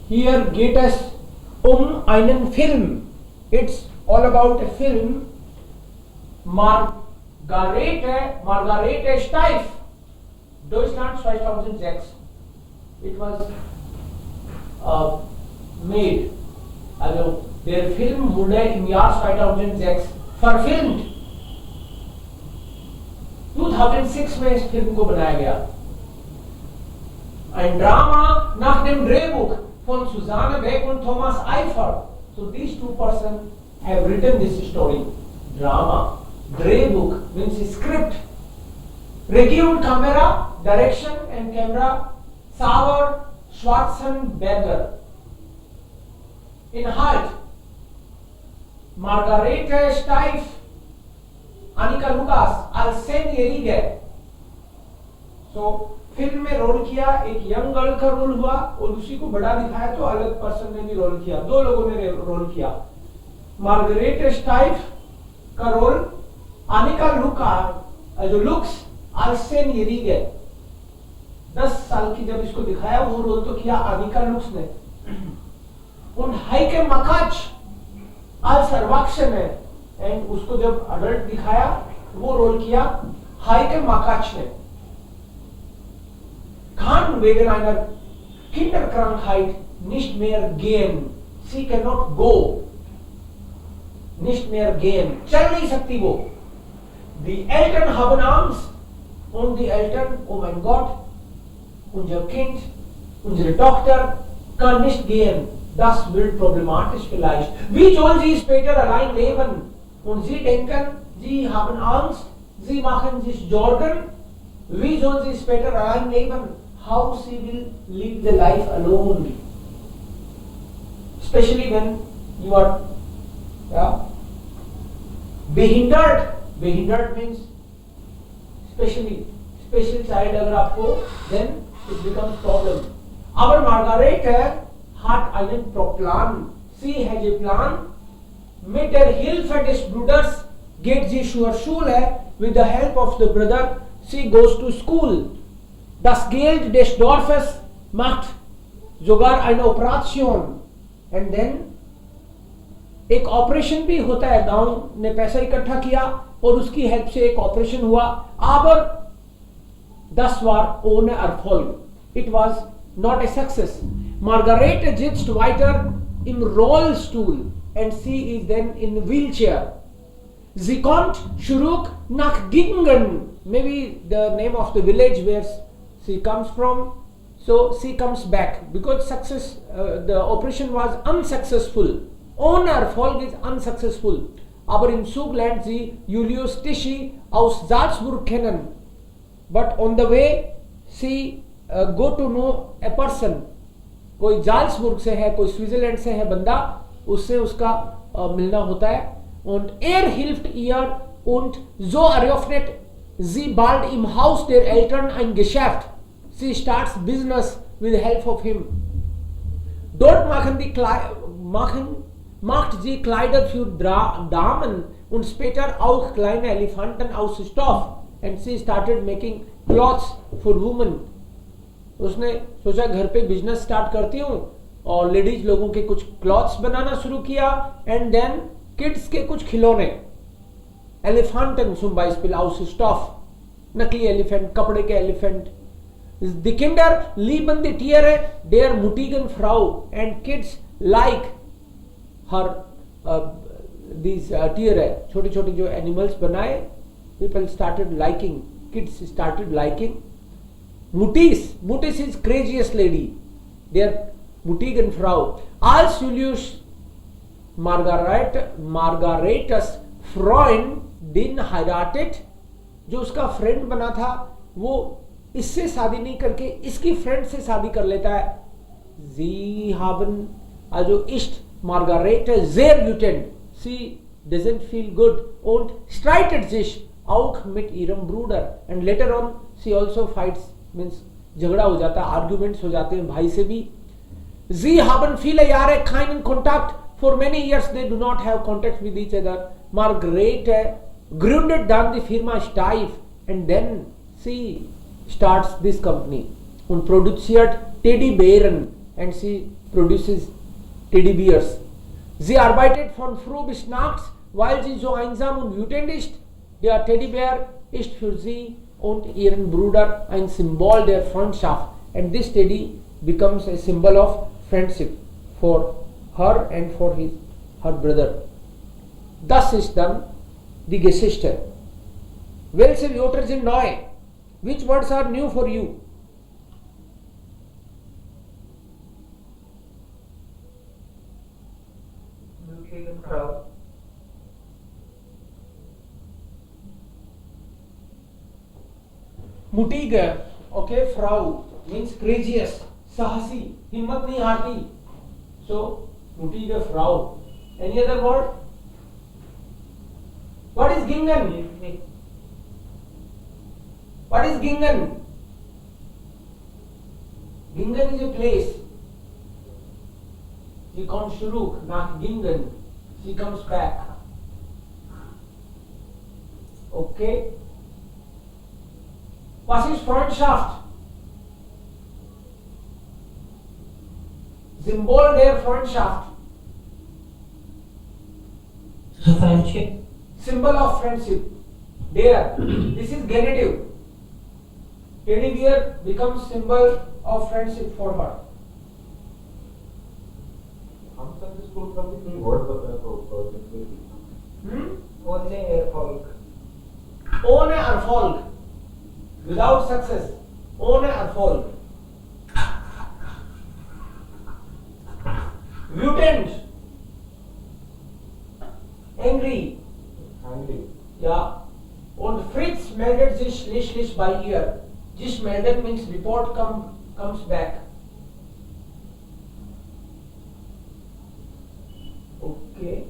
Hier geht es einen Film. It's all about a film. Margarete Steiff, Deutschland 2006. It was made. Also der Film wurde im Jahr 2006 verfilmt. 2006 में इस film को बनाया गया. Ein Drama nach dem Drehbuch von Susanne Beck und Thomas Eifert. So these two persons have written this story. Drama. Drehbuch means script. Regie und Kamera, direction and camera, Sauer Schwarzenberger. Inhalt: Margarete Steiff, Annika Lukas als Senjerige. So film में role किया, एक young girl का role हुआ और उसी को बड़ा दिखाया तो अलग पर्सन ने भी रोल किया, दो लोगों ने रोल किया. मार्गरेट स्टाइफ का रोल अनिका जो लुक्स आल्सेन येरीगे. 10 साल की जब इसको दिखाया वो रोल तो किया अनिका लुक्स ने. उन हाइके मकाच als Erwachsene एंड उसको जब अडल्ट दिखाया वो रोल किया हाइके मकाच ने. Kann wegen einer Kinderkrankheit nicht mehr gehen. Sie cannot go. Nicht mehr gehen. चल नहीं सकती वो. Die Eltern haben Angst. Und die Eltern, oh mein Gott, unser Kind, unsere Tochter kann nicht gehen. Das wird problematisch vielleicht. Wie soll sie später allein leben? Und sie denken, sie haben Angst, sie machen sich Sorgen. Wie soll sie später allein leben? How she will live the life alone, especially when you are behindert. Behindert means special child अगर आपको, then it becomes problem. Aber Margarete hat einen Plan. Sie hat einen Plan. Mit der Hilfe des Bruders geht sie zur Schule. With the help of the brother, she goes to school. Das Geld des Dorfes macht sogar eine Operation. And then एक operation भी होता है. गांव ने पैसा इकट्ठा किया और उसकी हेल्प से एक ऑपरेशन हुआ. Aber das war ohne Erfolg. It was not a success. Margarete sitzt weiter im Rollstuhl and she is then in wheelchair. Sie kommt zurück nach Gingen, maybe the name of the village where she comes from. So she comes back because the operation was unsuccessful. Ohne Erfolg is unsuccessful. Aber im Zug lernt sie Julius Tischi aus Salzburg kennen. But on the way she go to know a person. कोई जाल्सबुर्ग से है, कोई Switzerland से है बंदा, उससे उसका मिलना होता है. Und hilft ihr und so eröffnet sie bald im Haus der Eltern ein Geschäft. Sie starts business with the help of him. Dort macht sie Kleider für Damen und später auch kleine Elefanten aus Stoff. And she started making clothes for women. उसने सोचा घर पे business start करती हूँ और ladies लोगों के कुछ क्लॉथ्स बनाना शुरू किया. एंड देन किड्स के कुछ खिलौने, एलिफेंटन zum Beispiel aus Stoff, नकली एलिफेंट, कपड़े के elephant. Die Kinder lieben die Tiere der mutigen Frau and kids like her these Tiere, छोटे छोटे जो एनिमल्स बनाए, people started liking, kids started liking. Mutis is craziest lady, der mutigen Frau. Als Julius Margaretes Freund den heiratet, जो उसका friend बना था वो इससे शादी नहीं करके इसकी फ्रेंड से शादी कर लेता है. Sie haben also ist Margarete sehr wütend. Sie doesn't feel good und streitet sich auch mit ihrem Bruder. And later on she also fights, means झगड़ा हो जाता है, आर्ग्यूमेंट्स हो जाते हैं भाई से भी. Sie haben viele Jahre keinen Kontakt. For many years they do not have contact with each other. Margarete gründet dann die Firma Steiff and then she starts this company und produziert Teddybären. and she produces teddy bears. Sie arbeitet von früh bis nachts, weil sie so einsam und wütend ist. Der Teddybär ist für sie und ihren Bruder ein Symbol der Freundschaft, and this teddy becomes a symbol of friendship for her and for her brother. Das ist dann die Geschichte. Welche Wörter sind neu? Which words are new for you? Mutige Frau. Mutige, okay, Frau means courageous, sahasi, himmat nahi harti. So, mutige Frau. Any other word? What is Gingen? What is Gingen? Gingen is a place. She comes zurück nach Gingen. She comes back. Okay. Was ist Freundschaft? Symbol der Freundschaft. Friendship. Symbol of friendship. There. This is genitive. Teddy bear becomes symbol of friendship for her. हम Sanjay school का भी कोई word बताया तो Ohne Erfolg. Ohne Erfolg. Without success. Ohne Erfolg. Wütend. Angry. Ja. Und Fritz meldet sich schließlich bei ihr. This meldet means report comes back. Okay.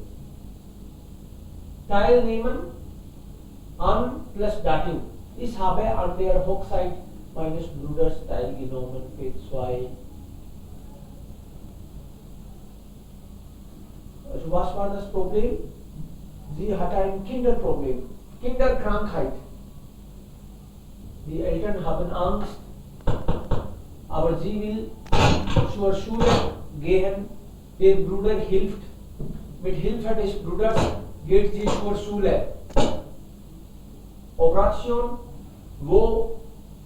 Teilnehmen an plus Dativ. Ich habe an der Hochzeit meines Bruders teilgenommen. P2. Also was war das Problem? Sie hatte ein Kinderproblem. Kinderkrankheit. Die Eltern haben Angst, aber sie will zur Schule gehen. Der Bruder hilft. Mit Hilfe des Bruders geht sie zur Schule. Operation wo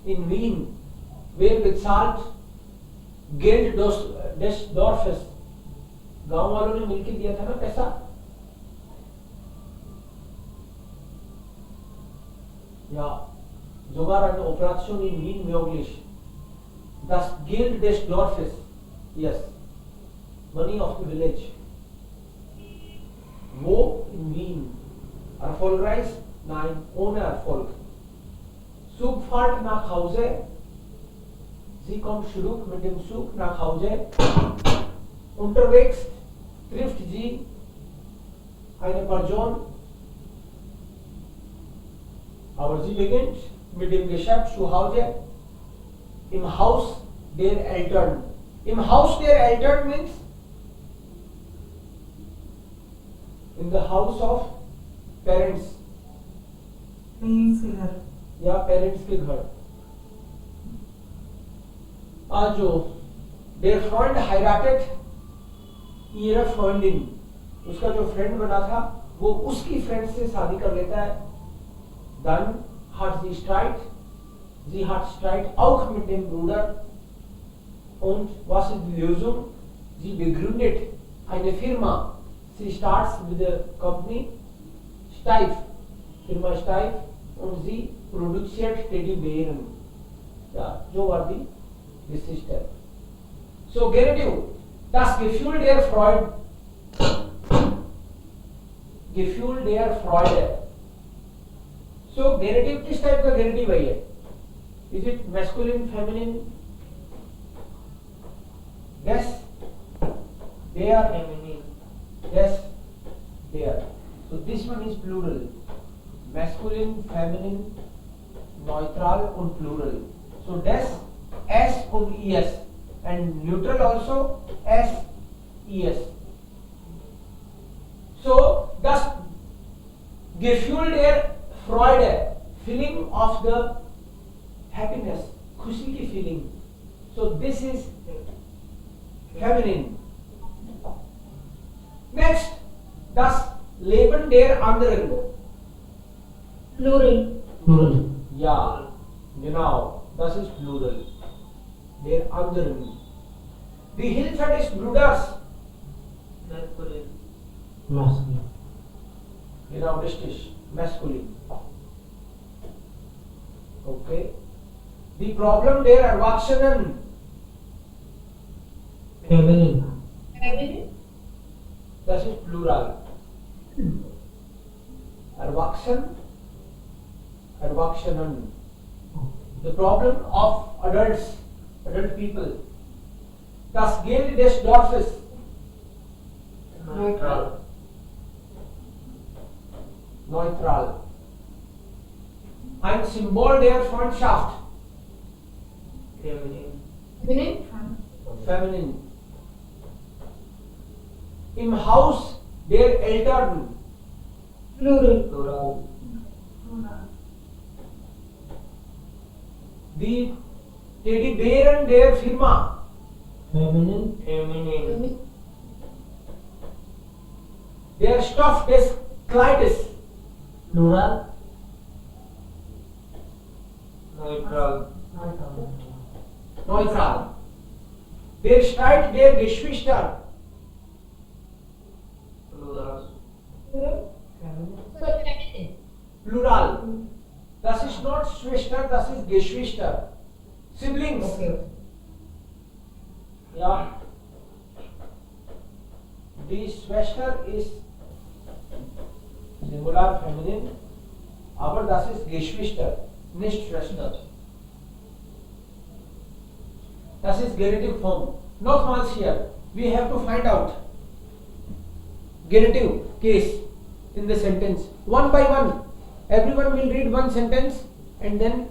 in Wien. Wer bezahlt Geld des Dorfes? गांव वालों ने मिलकर दिया था ना पैसा. Ja, sogar eine Operation in Wien möglich. Das Geld des Dorfes. Yes. Money of the village. Wo in Wien. Erfolgreich? Nein, ohne Erfolg. Zugfahrt nach Hause. Sie kommt zurück mit dem Zug nach Hause. Unterwegs trifft sie eine Person. Aber sie beginnt mit dem Geschäft zu Hause im Haus der Eltern. Im Haus der Eltern means in the house of parents. या parents के घर. Also, der Freund heiratet ihre Freundin. उसका जो friend बना था वो उसकी friend से शादी कर लेता है. Dann hat sie Streit. Sie hat Streit auch mit dem Bruder. Und was ist die Lösung? Sie begründet eine Firma. Sie starts with the company Steif. Firma Steif. Und sie produziert Teddybären. Ja, so war die Geschichte. So, Genitiv. Das Gefühl der Freude. Gefühl der Freude. So, Genitiv किस type का Genitiv है ये? Is it masculine, feminine? Yes. They are feminine. Yes. They are. So this one is plural. Masculine, feminine, neutral und plural. So das S und ES and neutral also S, ES. So das Gefühl der Freude, feeling of the happiness, खुशी की feeling. So this is feminine. Next, das Leben der anderen. Plural. Plural. Ja, genau, das ist Plural. Der anderen. Die Hilfe des Bruders. Masculine. Masculine. Genau, richtig. Masculine. Okay. Die Problem der Erwachsenen. Feminine. Feminine. Das ist Plural. Erwachsen. Erwachsenen. The problem of adults, adult people. Das Geld des Dorfes. Neutral. Neutral. Ein Symbol der Freundschaft. Feminine. Feminine. Feminine. Im Haus der Eltern. Plural. Plural. Die Teddybären der Firma. Feminine. Feminine. Der Stoff des Kleides. Plural. Neutral. Neutral. Der Streit der Geschwister. Plural. Plural. So feminine. Plural. Das ist not Schwester, das ist Geschwister. Siblings. Okay. Ja. Die Schwester ist Singular Feminine, aber das ist Geschwister, nicht Schwester. Das ist Genitive Form. Nochmals hier, we have to find out genitive case in the sentence one by one. Everyone will read one sentence and then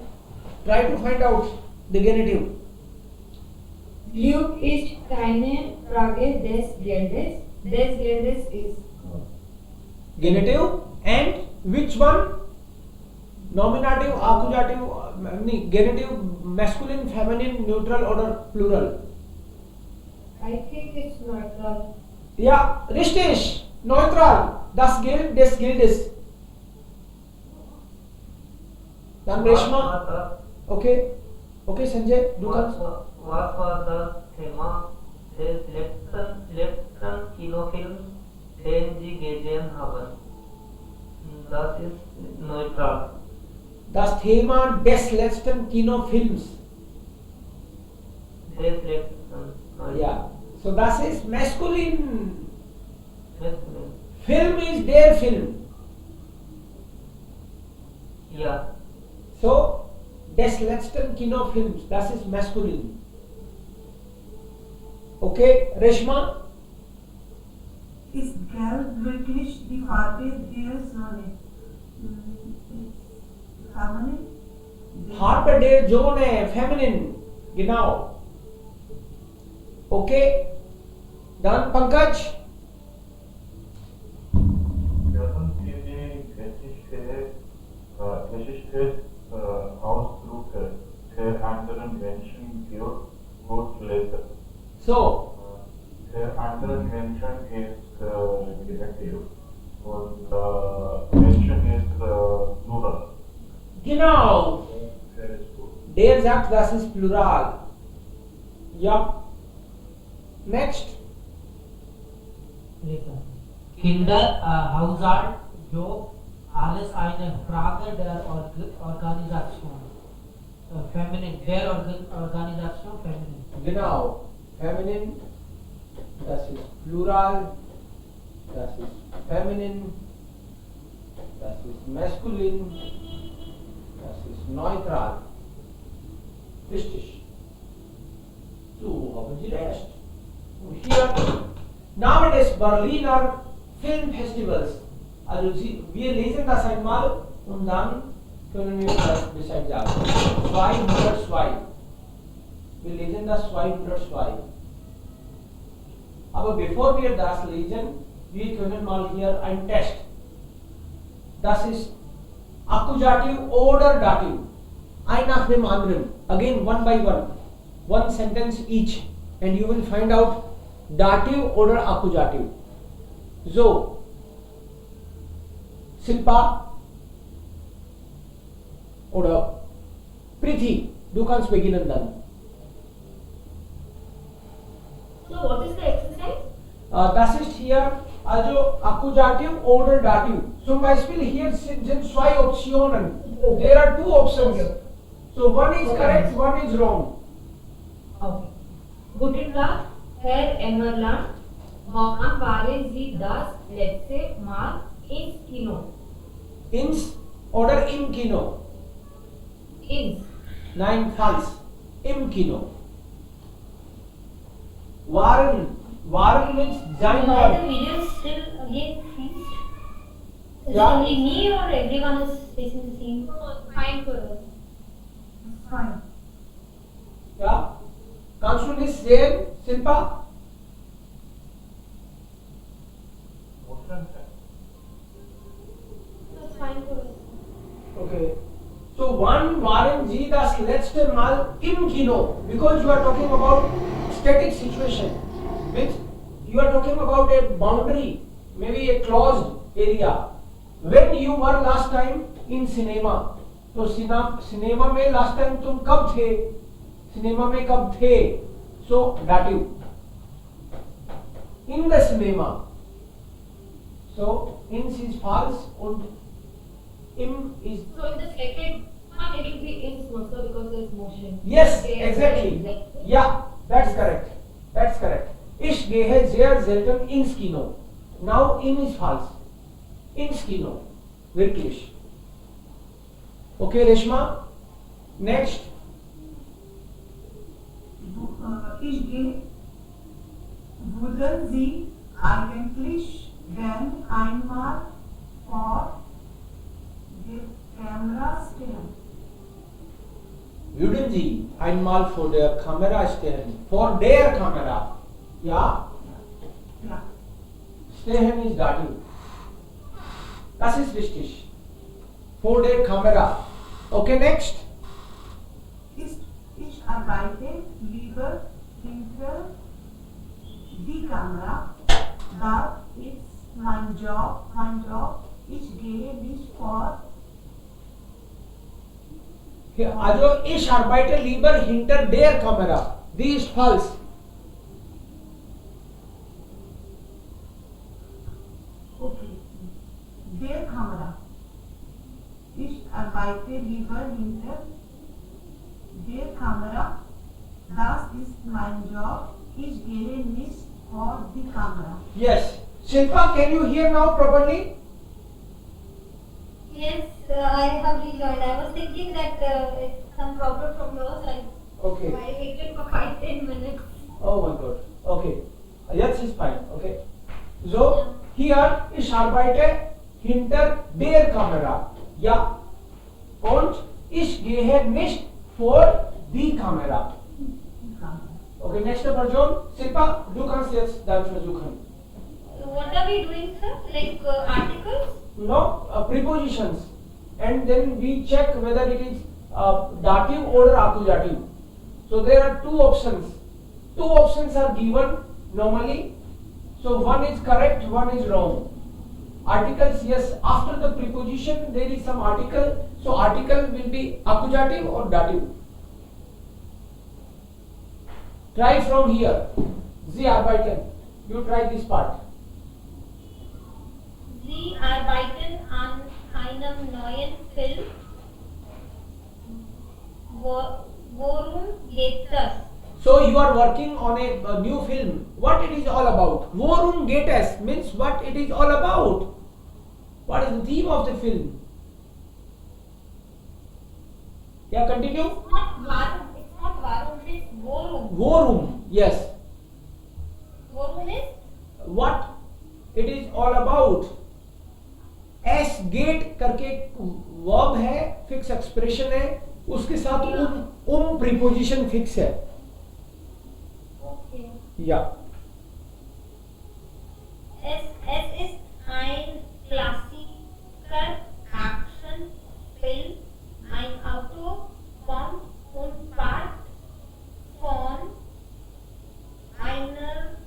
try to find out the genitive. Luke ist keine Frage des Geldes. Des Geldes ist Genitive and which one? Nominative, accusative, genitive, masculine, feminine, neutral or plural? I think it's neutral. Ja, richtig, neutral. Das Geld des Geldes. Dann Reshma. Okay. Okay, Sanjay, du kannst. Was war das Thema des letzten Kinofilms, den Sie gesehen haben? Das ist neutral. Das Thema des letzten Kinofilms. Des letzten. Ja. So das ist masculine. Masculine. Film ist der Film. Ja. So des letzten Kinofilms, das ist masculine. Okay, Reshma? Ist Gelb wirklich die Farbe der Sonne? Feminine? Farbe der Sonne, feminine. Genau. Okay. Dann Pankaj? Können Sie die Geschichte Ausdrücke der anderen Menschen gut lesen? So, Der anderen Menschen ist Genitiv und Menschen ist Plural. genau. Der ist gut. Der sagt, das ist Plural. Ja. Next. Kinder, Haushalt, Job, alles eine Frage der Organisation. Feminine, der Organisation feminine. Genau. Feminine. Das ist Plural. Das ist Feminine. Das ist Masculine. Das ist Neutral. Richtig. So haben Sie recht. Und hier Name des Berliner Filmfestivals. Also wir lesen das einmal und dann können wir das Bescheid sagen. 202. Wir lesen das 202. Aber bevor wir das lesen, wir können mal hier ein Test. Das ist Akkusativ oder Dativ. Ein nach dem anderen. Again one by one. One sentence each. And you will find out Dativ oder Akkusativ. So, Silpa oder Prithi, du kannst beginnen dann. So what is the exercise? Das ist hier also Akkusativ oder Dativ. Zum Beispiel hier sind zwei Optionen. There are two options. So one is correct, one is wrong. Okay. Guten Tag, Herr Emmerland. Wann waren Sie das letzte Mal ins Kino? Ins oder im Kino? Ins. Nein, falsch. Im Kino. Waren means sein Why the war. video is still again freezed? Is Yeah. it only me or everyone is facing the same? Fine for us. It's fine. Ja. Kannst du nicht sehen, Silpa? Motion. That's fine for us. Okay. So wann waren Sie das letzte Mal im Kino? Because you are talking about static situation. Means you are talking about a boundary, maybe a closed area. When you were last time in cinema? तो cinema में last time तुम कब थे? Cinema में कब थे? So dative. In the cinema. So ins is false und im is So in the second one it will be ins also because there is motion. yes, Okay, exactly. Yeah, that's correct. That's correct. Ich gehe sehr selten ins Kino. Now in is false. Ins Kino. Wirklich. Okay, Reshma. Next. Ich gehe. Würden Sie eigentlich gern einmal vor der Kamera stehen? Würden Sie einmal vor der Kamera stehen? Vor der Kamera. Ja? Ja. Stehen ist dativ. Das ist richtig. Vor der Kamera. Okay, next. Ich arbeite lieber hinter die Kamera. Das ist mein Job. Ich gehe nicht vor. Also ich arbeite lieber hinter der Kamera. Die ist falsch. Okay. Der Kamera. Ich arbeite lieber hinter der Kamera. Das ist mein Job. Ich gehe nicht vor die Kamera. Yes. Shilpa, can you hear now properly? Yes, I have rejoined. I was thinking that it's some problem from your side. Okay. I waited for 5-10 minutes. Oh my God. Okay. Jetzt ist fine. Okay. So, hier ich arbeite hinter der Kamera. Ja. Und ich gehe nicht vor die Kamera. Die Kamera. Okay, nächste Person. Shilpa, du kannst jetzt dann versuchen. What are we doing, sir? Like articles? No, prepositions. And then we check whether it is dative or accusative. So there are two options. Two options are given normally. So one is correct, one is wrong. Articles, yes, after the preposition there is some article. So article will be accusative or dative. Try from here. Sie arbeiten. You try this part. Sie arbeiten an einem neuen Film. Worum geht es? So you are working on a new film. What it is all about? Worum geht es means what it is all about. What is the theme of the film? Yeah, continue. It's not warum, it's worum. Worum, yes. Worum is? What it is all about. S gate करके verb है, fix expression है, उसके साथ preposition fix है. Okay. Yeah. Es ist ein Klassiker Actionfilm. Ein Auto kommt und parkt von einer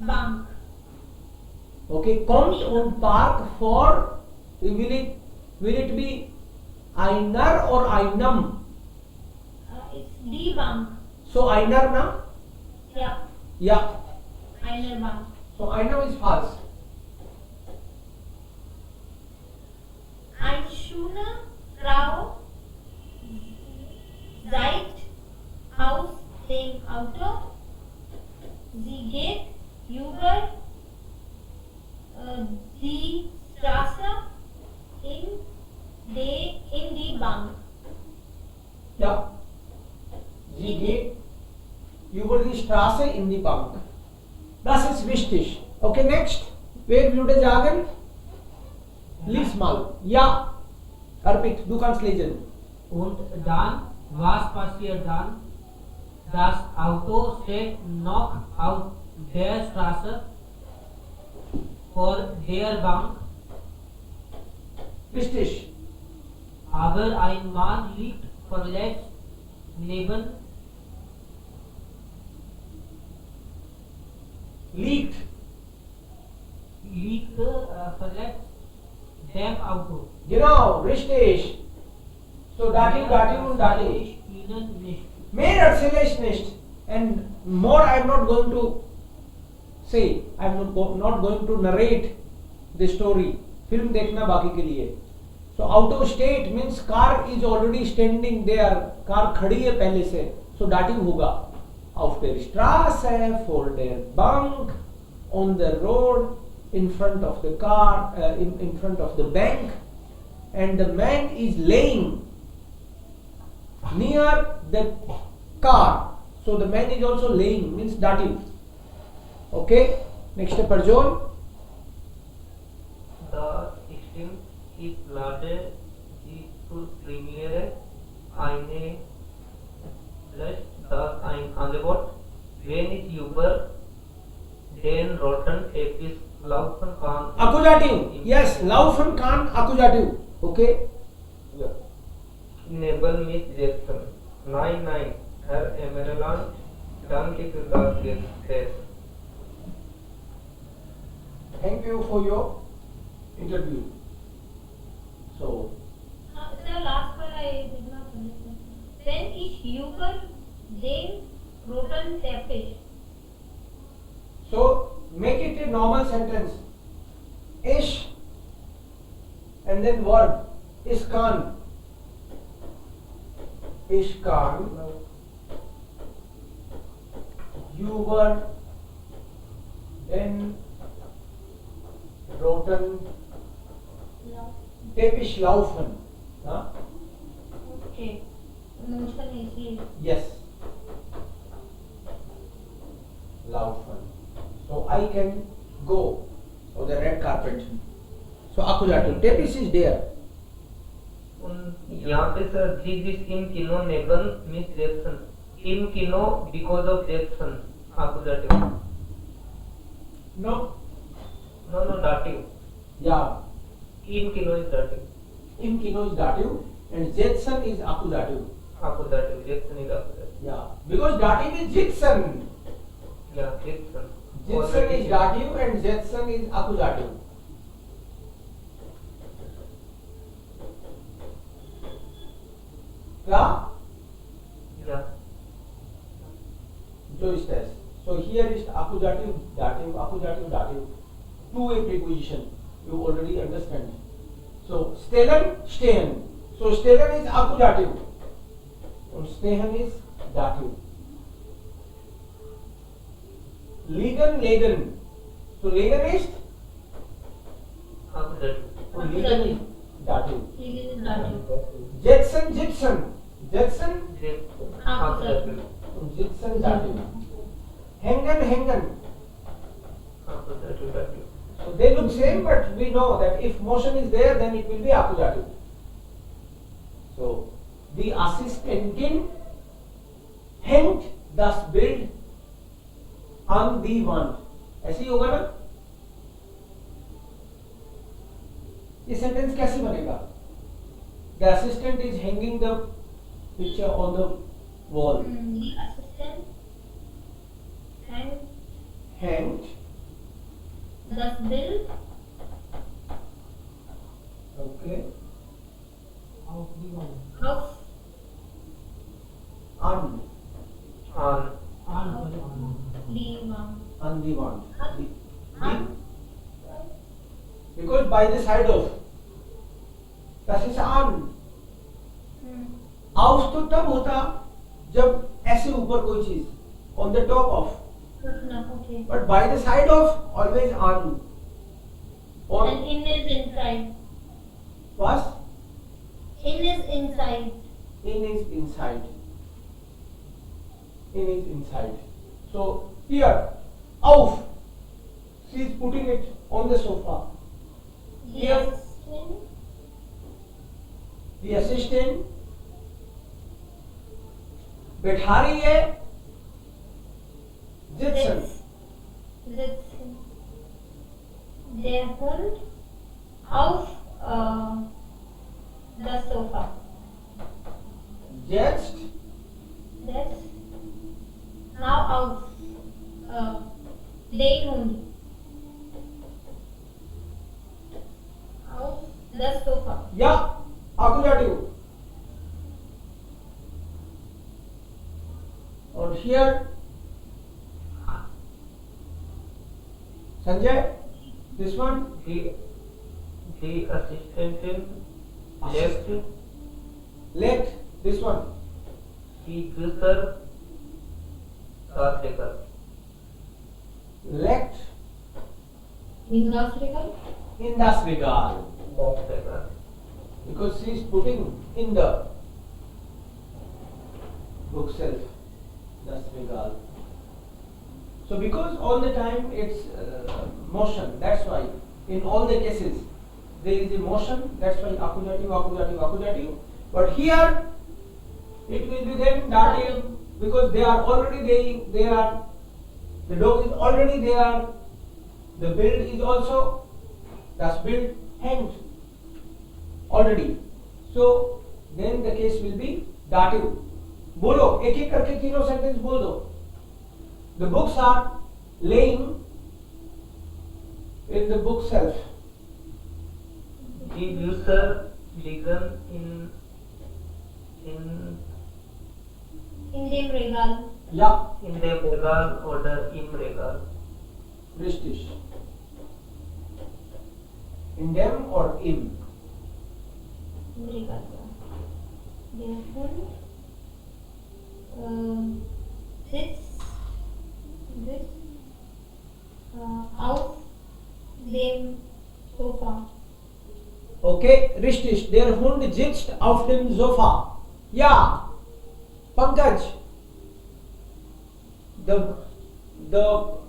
Bank. Okay, kommt und Park for, will it be einer or einem? It's die Bank. So einer na? Yeah. Yeah. Einer Bank. So einem is false. Eine schöne Frau steigt aus dem Auto. Sie geht über die Straße in die Bank. Ja. Sie geht über die Straße in die Bank. Das ist wichtig. Okay, next. Wer würde sagen? Lies mal. Ja. Arpit, du kannst lesen. Und dann, was passiert dann? Das Auto steht noch auf der Straße vor der Bank, Richtig. aber ein Mann liegt verletzt neben Liegt. verletzt dem Auto. Genau, richtig. So, Dativ und Dativ. Ich Ihnen nicht. Mehr erzähle ich nicht. And more I am not going to say. I am not going to narrate the story. Film देखना बाकी के लिए. So auto state means car is already standing there. Car खड़ी है पहले से. So dative होगा. Auf der Straße, vor der Bank, on the road, in front of the car, in front of the bank, and the man is laying near the car. So the man is also laying, means dative. Okay, next Parjon. The Stimmt ich lade Sie zur Premiere eine Lust das ein Angebot, wenn ich über den roten Teppich laufen kann. Accusative. Yes, laufen kann, accusative. Okay. Yeah. Neben Miss Jackson. Nein, nein, Herr Emerald, danke für das Gespräch. Thank you for your interview. So, The last part I did not understand. Wenn ich über den roten Teppich. so make it a normal sentence. Ish and then verb. Is kann. Ish kann. Über den roten Teppich laufen. Huh? Okay. Motion is Yes. Laufen. So I can go on the red carpet. So accusative. Teppich is there. Und यहाँ पे sir ji this in किनो नेबन miss Jackson इन किनो because of Jackson accusative. No. No, dative. Yeah. In kino is dative. In kino is dative and Jetson is accusative. Accusative. Jackson is accusative. Yeah. Because dative is Jetson. Yeah, Jackson. Jetson is dative and Jetson is accusative. Yeah. Yeah. So is this. So here is accusative, dative, accusative, dative. Two-way preposition. You already understand. So stellen, stehen. So stellen is accusative. And stehen is dative. Liegen, legen. So legen is Accusative. and legen is dative. Accusative. Jetson, Jetson. Jetson Jackson. Accusative. and Jetson dative. Hengen, hengen. Accusative, dative. So they look same, but we know that if motion is there, then it will be accusative. So the Assistentin hängt das Bild an die Wand. ऐसे ही होगा ना? ये sentence कैसे बनेगा? The assistant is hanging the picture on the wall. The assistant and Hanged das Bild Okay. Auf die Wand. auf On. on On. die Wand. On the wand. An Because by the side of. Das ist on. Auf तो तब होता जब ऐसे ऊपर कोई चीज on the top of. okay. But by the side of always on. Or And in is inside. was In is inside. in is inside. In is inside. So here auf. She is putting it on the sofa. Here Yes. the assistant बैठा रही है Gipson Sitzen. Der Hund auf das Sofa. jetzt That's now auf den Hund. Auf das Sofa. या आकुजाटिव और here Sanjay this one the assistant left let this one die Güter das Regal. let In das Regal? in das Regal Das Regal. because she is putting in the bookshelf das Regal. So because all the time it's motion, that's why in all the cases there is a motion, that's why accusative, accusative, accusative. But here it will be then dative because they are already there, the dog is already there, the build is also, das Bild hanged already. So then the case will be dative. बोलो एक एक करके तीनों sentence बोल दो. The books are laying in the bookshelf. Die Bücher liegen In dem Regal. Ja, in dem Regal oder im Regal. richtig. In them or in. Im Regal. Der Hund sitzt auf dem Sofa. Okay, richtig. Der Hund sitzt auf dem Sofa. Ja. Pankaj. The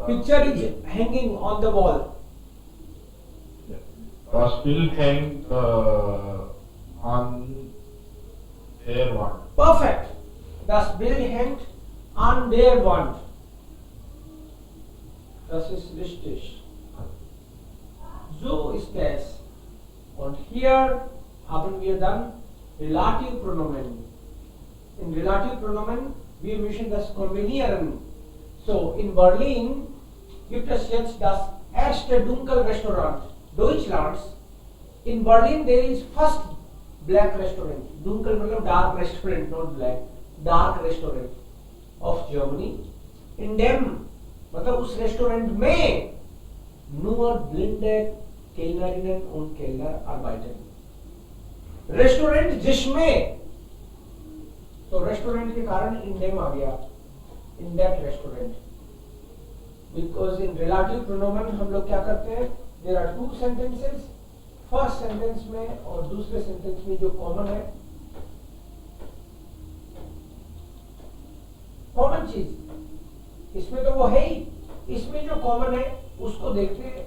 picture is hanging on the wall. Das Bild hängt an der Wand. Perfect. Das Bild hängt an der Wand. Das ist richtig. So ist es. Und hier haben wir dann Relative Pronomen. In Relative Pronomen, wir müssen das kombinieren. So, in Berlin gibt es jetzt das erste Dunkelrestaurant Deutschlands. In Berlin there is first black restaurant. Dunkel मतलब dark restaurant, not black. Dark restaurant of Germany. In them मतलब उस restaurant में nur blinde Kellnerinnen und Kellner arbeiten. Restaurant जिसमें तो restaurant के कारण in them आ गया. In that restaurant. Because in relative pronomen हम लोग क्या करते हैं? There are two sentences. First sentence में और दूसरे सेंटेंस में जो कॉमन है, कॉमन चीज इसमें तो वो है ही, इसमें जो कॉमन है उसको देखते हैं,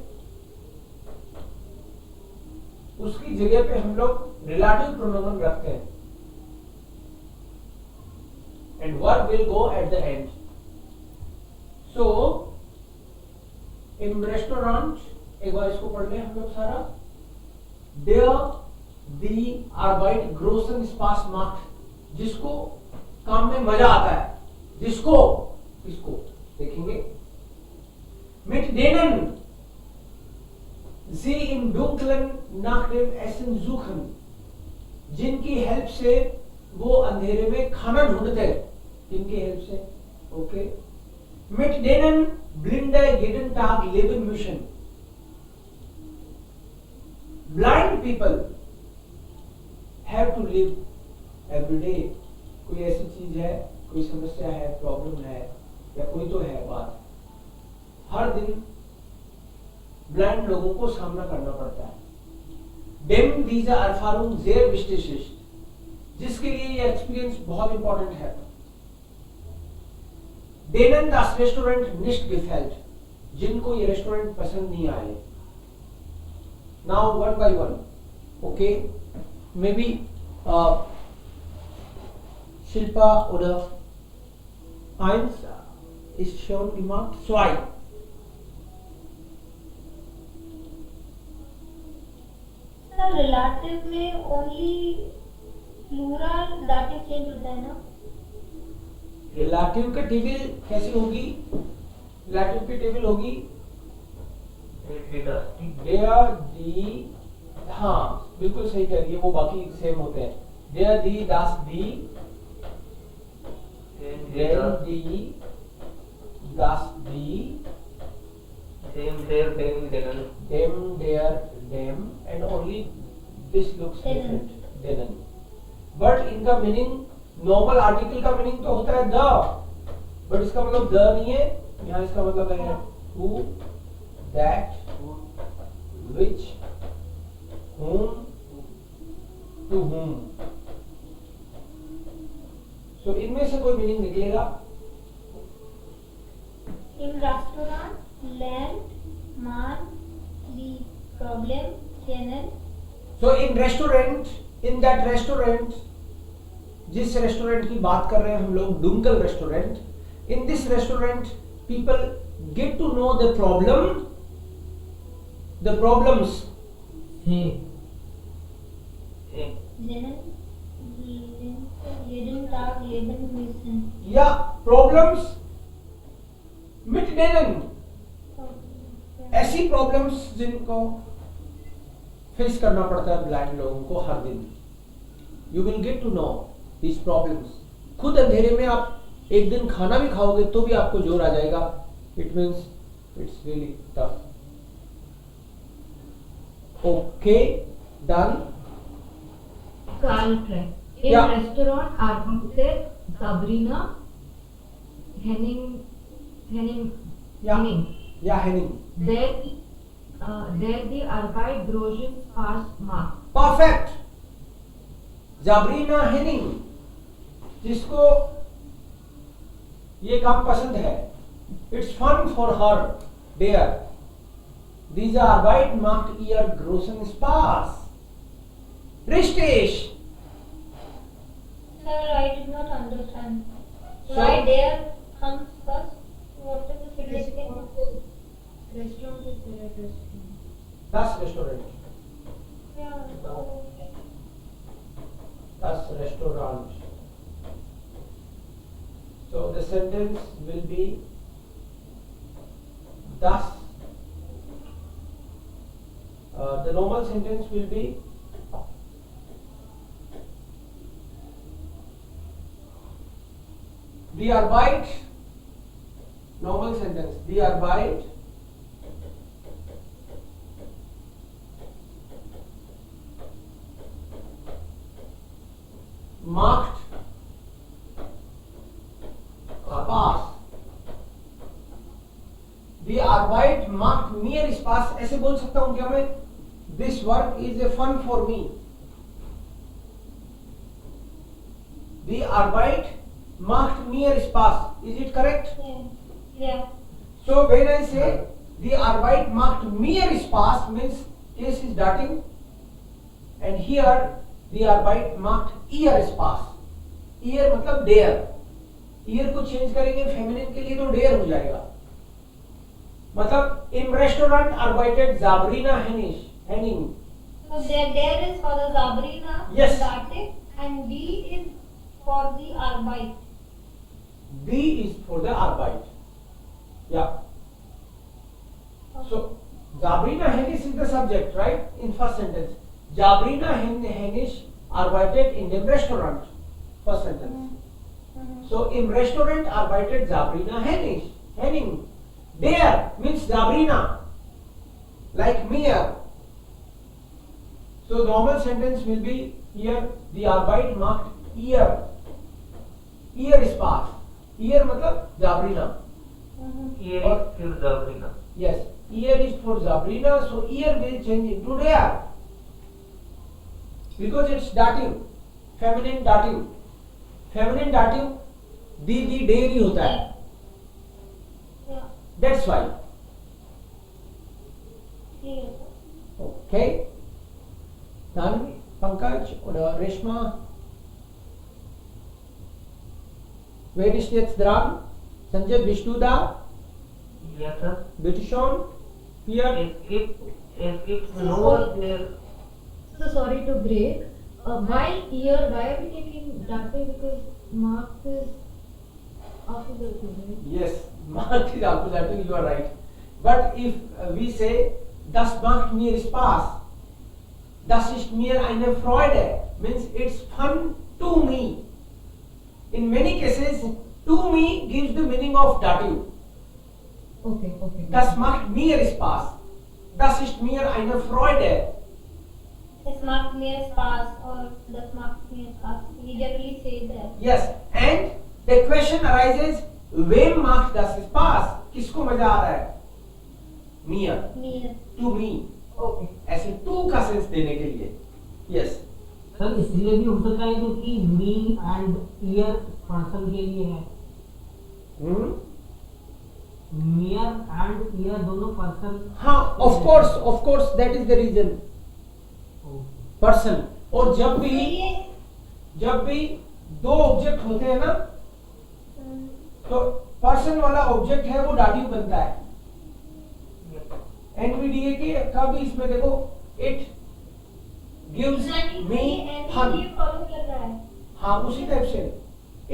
उसकी जगह पे हम लोग रिलेटिव प्रोनोमन रखते हैं and verb will go at the end. So in restaurant, एक बार इसको पढ़ लें हम लोग सारा. Der die Arbeit großen Spaß macht, जिसको काम में मजा आता है, जिसको, इसको देखेंगे. Mit denen Sie im Dunkeln nach dem Essen suchen, जिनकी हेल्प से वो अंधेरे में खाना ढूंढते, जिनकी हेल्प से, okay. Mit denen Blinde jeden Tag leben müssen. Blind people have to live every day. कोई ऐसी चीज है, कोई समस्या है, प्रॉब्लम है, या कोई तो है बात, हर दिन ब्लाइंड लोगों को सामना करना पड़ता है. Dem diese Erfahrung sehr wichtig ist, जिसके लिए ये एक्सपीरियंस बहुत इंपॉर्टेंट है. Denen das Restaurant nicht gefällt, जिनको ये रेस्टोरेंट पसंद नहीं आए. Now one by one, okay, maybe Shilpa oder eins ist schon gemacht, zwei. Sir relative में ओनली प्लूरल दाटिव चेंज होता है ना? रिलेटिव का टेबल कैसे होगी? रिलेटिव की टेबल होगी देयर दी, हाँ बिल्कुल सही कह रही है, वो बाकी सेम होते हैं. देयर दी, दास दी, देयर दी, दास दी, Dem, der, dem, denen. them, their, them, and only this looks different. Denen. But इनका मीनिंग, नॉर्मल आर्टिकल का मीनिंग तो होता है द, बट इसका मतलब द नहीं है. यहाँ इसका मतलब है who, that, which, whom, to whom. So इनमें से कोई मीनिंग निकलेगा. इन रेस्टोरेंट लैंड मान the problem channel. So in restaurant, in that restaurant, जिस रेस्टोरेंट की बात कर रहे हैं हम लोग, डुंकल restaurant, in this restaurant people get to know the problems. jeden Tag leben müssen. Yeah, problems mit denen, ऐसी प्रॉब्लम्स जिनको फेस करना पड़ता है ब्लाइंड लोगों को हर दिन. You will get to know these problems. खुद अंधेरे में आप एक दिन खाना भी खाओगे तो भी आपको जोर आ जाएगा. It means it's really tough. Okay, done. Carl Frank. In Yeah. restaurant arbeitet Sabrina Henning. या Henning. Der die Arbeit großen Spaß macht. Perfect. Sabrina Henning, जिसको ये काम पसंद है, it's fun for her there. Diese Arbeit macht ihr großen Spaß. Richtig. Sir, I did not understand. So- Why there comes first? What is the significance? Restaurant is there at restaurant. Das Restaurant. Yeah. Das Restaurant. So the sentence will be das. The normal sentence will be die Arbeit. Normal sentence. Die Arbeit macht Spaß. Die Arbeit macht mir Spaß. ऐसे बोल सकता हूँ क्या मैं? This work is a fun for me. Die Arbeit macht mir Spaß. Is it correct? Yeah. So when I say die Arbeit macht mir Spaß means case is darting, and here die Arbeit macht ihr Spaß. Ihr मतलब der. Year को change करेंगे feminine के लिए तो dare हो जाएगा. मतलब in restaurant arbeitet Sabrina Henning. So there is for the Sabrina. Yes. Dative, and D is for the Arbeit. D is for the Arbeit. Yeah. So Sabrina Hennisch is the subject, right? In first sentence. Sabrina Hennisch arbeitet in dem Restaurant. First sentence. So im Restaurant arbeitet Sabrina Henning. Der means Sabrina, like mir. So normal sentence will be here. Die Arbeit macht ihr. Ihr ist Spaß. Ihr मतलब Sabrina. Here is for Sabrina. Yes. Ear is for Sabrina, so ear will change into there. Because it's dative, feminine dative. Feminine dative the dairy होता है. Yeah. That's why. Clear. Okay. Tanvi, Pankaj oder Reshma. Wer ist jetzt dran? Sanjay, bist du da? Yes, sir. Bitte schon. Hier. Es gibt nur der. So sorry to break. While here, why are we taking dative? Because Mark is after the right? Yes, Mark is accusative, you are right. But if we say, das macht mir Spaß, das ist mir eine Freude, means it's fun to me. In many cases, to me gives the meaning of dative. Okay, okay. Das macht mir Spaß. Das ist mir eine Freude. Es macht mir Spaß or das macht mir Spaß. We generally say that. Yes, and the question arises, wem macht das Spaß? किसको मजा आ रहा है? Mir, Mir. to me. Okay. ऐसे to का sense देने के लिए. Yes. Sir इसलिए भी हो सकता है क्योंकि मी एंड ईयर पर्सन के लिए है. मियर एंड ईयर दोनों पर्सन. हाँ, of course, that is the reason. Person. और जब भी दो ऑब्जेक्ट होते हैं ना, तो पर्सन वाला ऑब्जेक्ट है वो डाटिव बनता है. एनवीडीए के का भी इसमें देखो, it gives me fun. Follow कर रहा है. हाँ, उसी टाइप से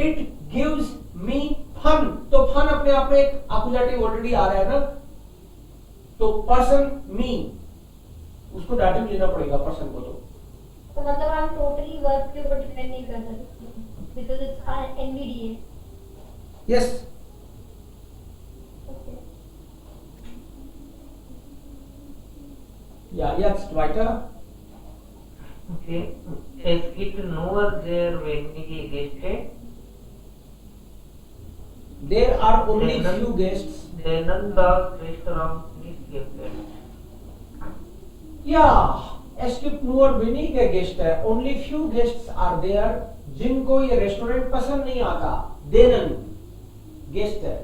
इट गिव्स मी फन. तो फन अपने आप में एक अकुजाटिव ऑलरेडी आ रहा है ना, तो पर्सन मी उसको डाटिव लेना पड़ेगा पर्सन को. तो मतलब हम टोटली वर्ब के ऊपर डिपेंड नहीं कर सकते because it's NVDA. Yes. Ja, jetzt weiter. Okay. Es gibt nur sehr wenige Gäste. There are only few guests. Denen das Restaurant nicht gefällt. Ja, es gibt nur wenige Gäste. Only few guests are there. जिनको ये restaurant पसंद नहीं आता. Denen Gäste.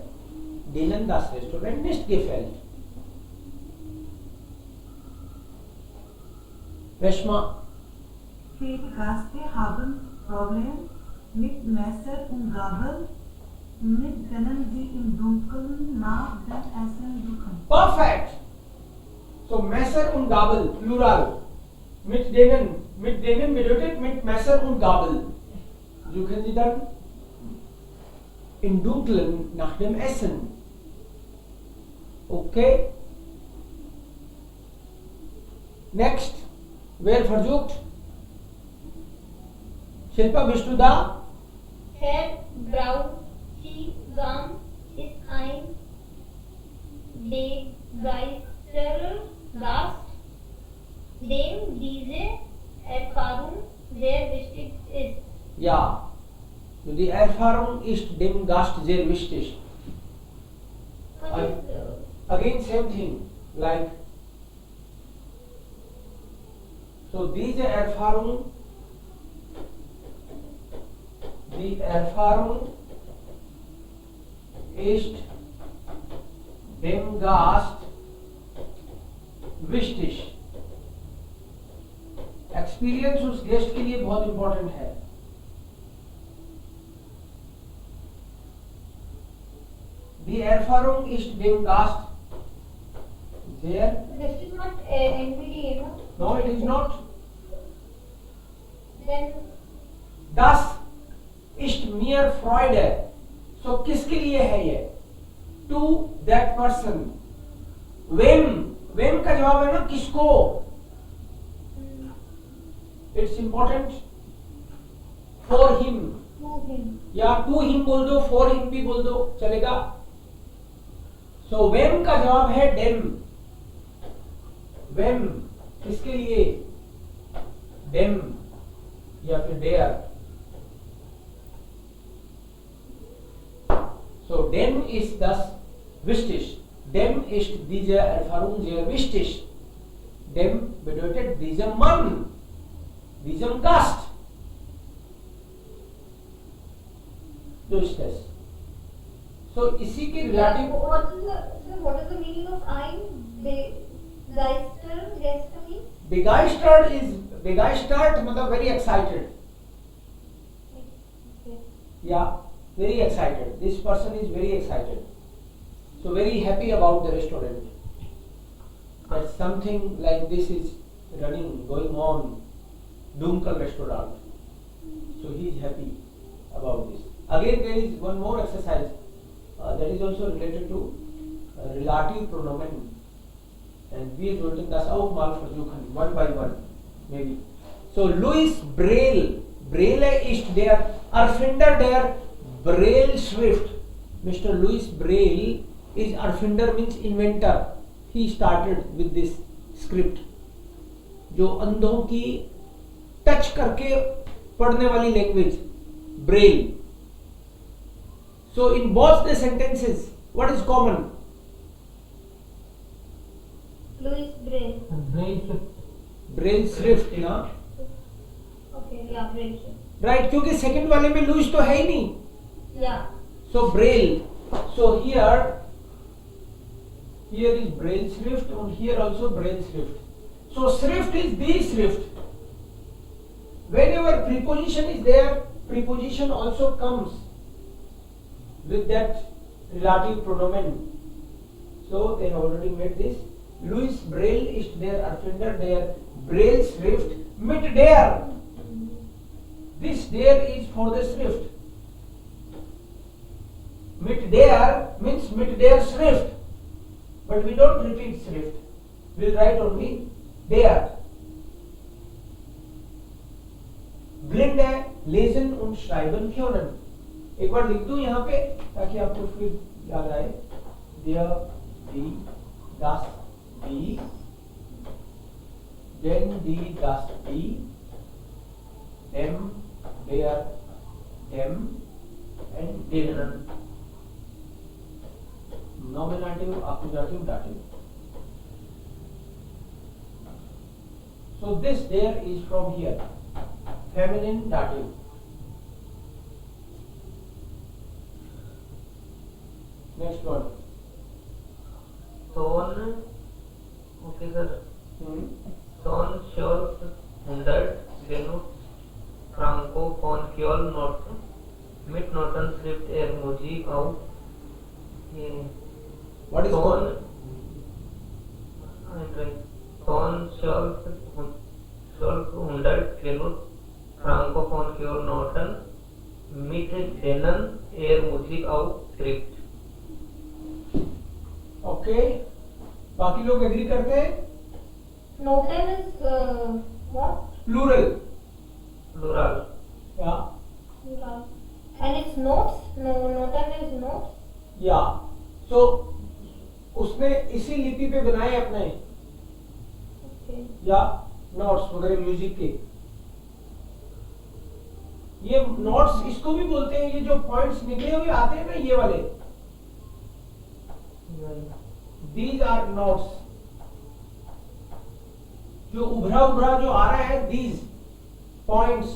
Denen das Restaurant nicht gefällt. Reshma. Viele Gäste haben Probleme mit Messer und Gabel, mit denen sie im Dunkeln nach dem Essen suchen. Perfect. So Messer und Gabel, Plural. Mit denen bedeutet mit Messer und Gabel. Suchen Sie dann im Dunkeln nach dem Essen. Okay. Next. Wer versucht? Shilpa, bist du da? Herr Bräutigam ist ein begeisterter Gast, dem diese Erfahrung sehr wichtig ist. Ja. Die Erfahrung ist dem Gast sehr wichtig. What is, Again same thing. Like so diese Erfahrung, die Erfahrung ist dem Gast wichtig. Experience उस guest के लिए बहुत important है. Die Erfahrung ist dem Gast sehr. this is not NVDA, no? No, it is not. Then Das ist mir Freude. So किसके लिए है ये? To that person. Wem when का जवाब है ना किसको, it's important, for him To him. या टू हिम बोल दो, फॉर हिम भी बोल दो चलेगा। सो वेन का जवाब है डेम, वेन किसके लिए, डेम या फिर dare. So dem ist das wichtig. Dem ist diese Erfahrung sehr wichtig. Dem bedeutet diesem Mann, diesem Gast. So ist das. So इसी के relative What is the meaning of ein? Begeistert, guess means? begeistert मतलब very excited. Okay. Yeah, very excited. This person is very excited. So very happy about the restaurant. That something like this is running, going on, Dunkel restaurant. So he is happy about this. Again, there is one more exercise that is also related to relative pronomen. And we sollten das auch mal versuchen, one by one, maybe. So Louis Braille, Braille ist der Erfinder der Braille-Schrift. Mr. Louis Braille is Erfinder means inventor. He started with this script, जो अंधों की touch करके पढ़ने वाली language, Braille. So in both the sentences, what is common? Louis Braille. Braille Swift. Braille Swift, ना? Okay, yeah, Braille. Right, क्योंकि second वाले में लुइस तो है ही नहीं. Yeah. So Braille. So here is Braille Swift and here also Braille Swift. So Swift is the Swift. Whenever preposition is there, preposition also comes with that relative pronomen. So they have already made this. Louis Braille ist der Erfinder der Braille Schrift mit der. This there is for the Schrift. Mit der means mit der Schrift. But we don't repeat Schrift. We'll write only der. Blinde lesen und schreiben können. एक बार लिख दूं यहाँ पे ताकि आपको फिर याद आए. Der, die, das, die, den, die, das, die, dem, der, dem, and denen. Nominative, accusative, dative. So this there is from here. Feminine dative. Next one. Son, okay sir. Son Scholz 100 benutzt Franco von Kjol Norton mit Notenschrift Musik auf. What is called? Son Scholz 100 benutzt Franco von Kjol Norton mit denen Musik auf Schrift. Okay. बाकी लोग agree करते हैं? Noten is what? Plural. Plural. Yeah. Plural. And it's notes? No, noten is notes? Yeah. So उसने इसी लिपि पे बनाए अपने Okay. या नोट्स वगैरह म्यूजिक के. ये नोट्स इसको भी बोलते हैं, ये जो पॉइंट्स निकले हुए आते हैं ना ये वाले, these are notes. जो उभरा उभरा जो आ रहा है, these points,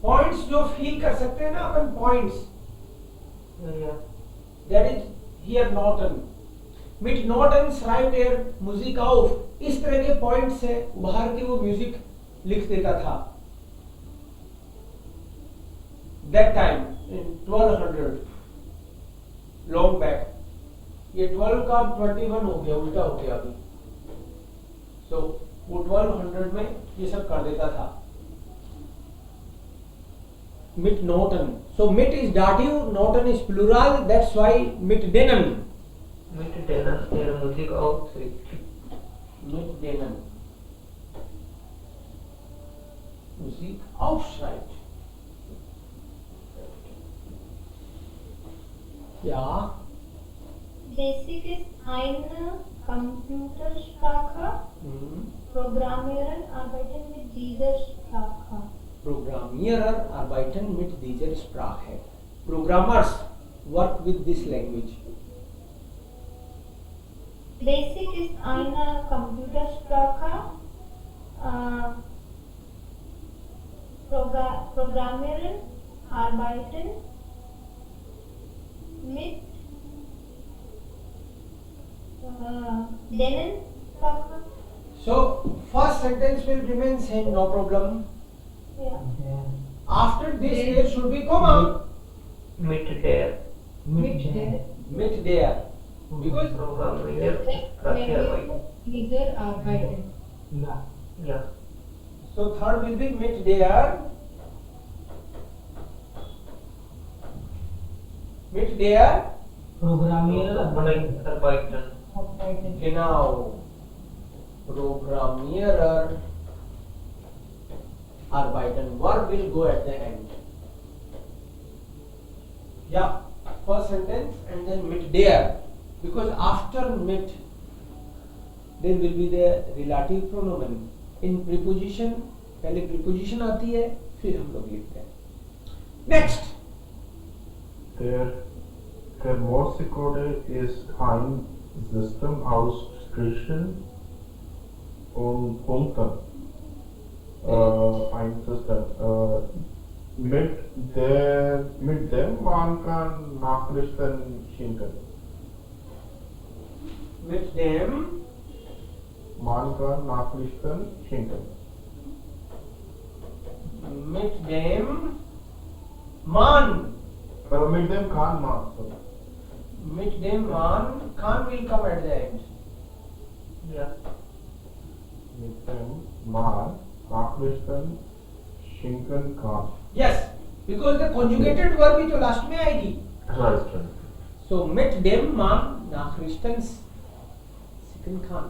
points जो फील कर सकते हैं ना अपन, points, that is here Norton. Mit Norton schreibt Musik auf. इस तरह के पॉइंट से उभार के वो म्यूजिक लिख देता था. That time in 1200 long back. ये 12 का 21 हो गया, उल्टा हो गया अभी. So वो 1200 में ये सब कर देता था. Mit Norton. So mit is dative, Norton is plural. That's why mit denen. Mit denen er Musik auftritt. Mit denen Musik aufschreibt. Ja, Basic ist eine Computersprache. Programmierer arbeiten mit dieser Sprache. Programmierer arbeiten mit dieser Sprache. Programmers work with this language. Basic ist eine Computersprache. Programmierer arbeiten mit denen Sprache. So first sentence will remain same, no problem. Ja. After this there should be comma. Mit der Mit der Mit der. Because Programmierer Sprache arbeiten. dieser arbeiten. Ja. Ja. so third will be mit der. Mit der. Programmierer Arbeiten. Arbeiten. Genau. Programmierer arbeiten. Verb will go at the end. Yeah, first sentence and then mit der. Because after mit there will be the relative pronoun. In preposition पहले preposition आती है फिर हम लोग लिखते हैं. Next. Der Morsecode ist ein System aus Strichen und Punkten. Ein System. Mit dem man kann Nachrichten schicken. Mit dem Man kann Nachrichten schicken. mit dem man Mit dem kann man. Sorry. mit dem man can will come at the end. Ja. Mit dem man Nachrichten schicken kann. Yes, because the conjugated verb ही तो last में आएगी. Right. So mit dem man Nachrichten schicken kann.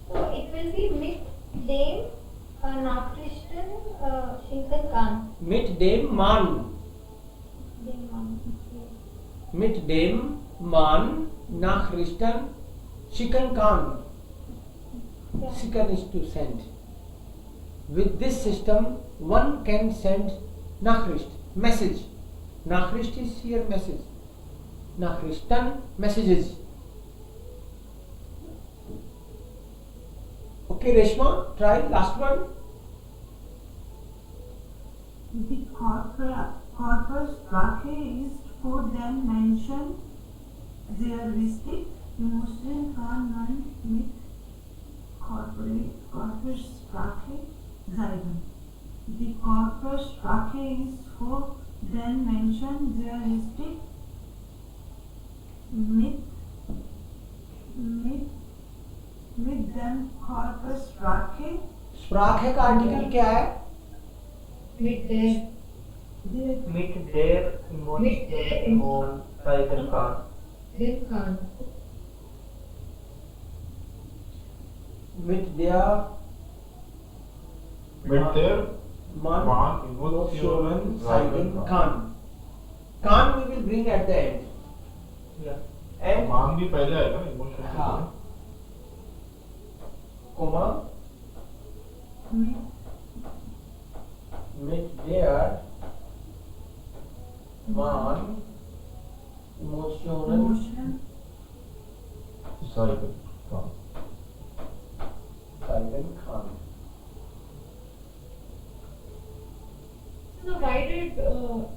So it will be mit dem Nachrichten schicken kann. Mit dem man. Dem Mann. Mit dem man Nachrichten schicken kann. Ja. Schicken is to send. With this system, one can send Nachricht, message. Nachricht is here message. Nachrichten, messages. Okay, Reshma, try last one. The corpus Sprache ist for them mentioned realistic emotion kann man mit Corpus Sprache zeigen. The corpus Sprache ist for them mentioned realistic mit them corpus Sprache Sprache का article क्या है? Mit der Mit der Emotion zeigen kann. den kann. Mit der Mit der man man Emotionen Emotionen zeigen zeigen kann. Can we will bring at the end. Ja. And मान भी पहले आएगा ना emotion हाँ. Comma mit der man Emotionen zeigen kann. zeigen kann. So why did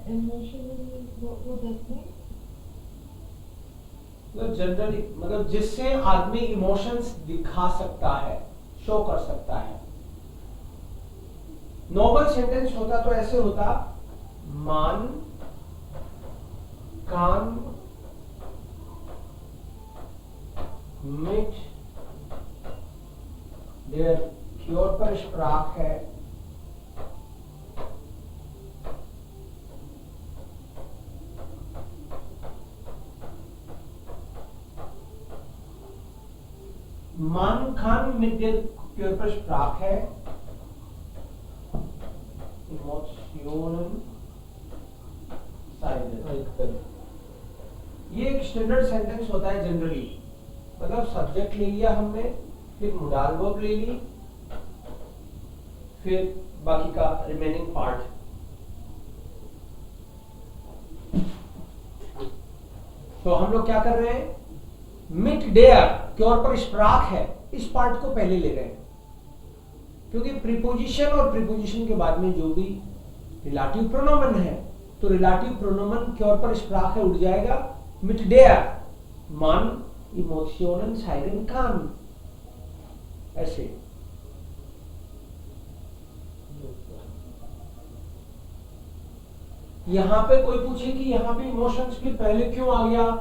emotional what that mean? मतलब generally मतलब जिससे आदमी इमोशंस दिखा सकता है, शो कर सकता है. नॉर्मल सेंटेंस होता तो ऐसे होता, मान कान mit der Körpersprache Man kann mit der Körpersprache Emotionen zeigen. ये एक स्टैंडर्ड सेंटेंस होता है जनरली, मतलब सब्जेक्ट ले लिया हमने, फिर मोडाल वर्ब ले ली, फिर बाकी का रिमेनिंग पार्ट। तो हम लोग क्या कर रहे हैं, मिट डेयर क्योरपरस्प्राक है, इस पार्ट को पहले ले रहे हैं, क्योंकि प्रीपोजिशन और प्रीपोजिशन के बाद में जो भी रिलेटिव प्रोनोमन है, तो रिलेटिव प्रोनोमन क्योरपरस्प्राक है, उड़ जाएगा। मिट डेयर मान इमोशनन साइरन कान, ऐसे। यहां पे कोई पूछे कि यहां पे इमोशंस के पहले क्यों आ गया,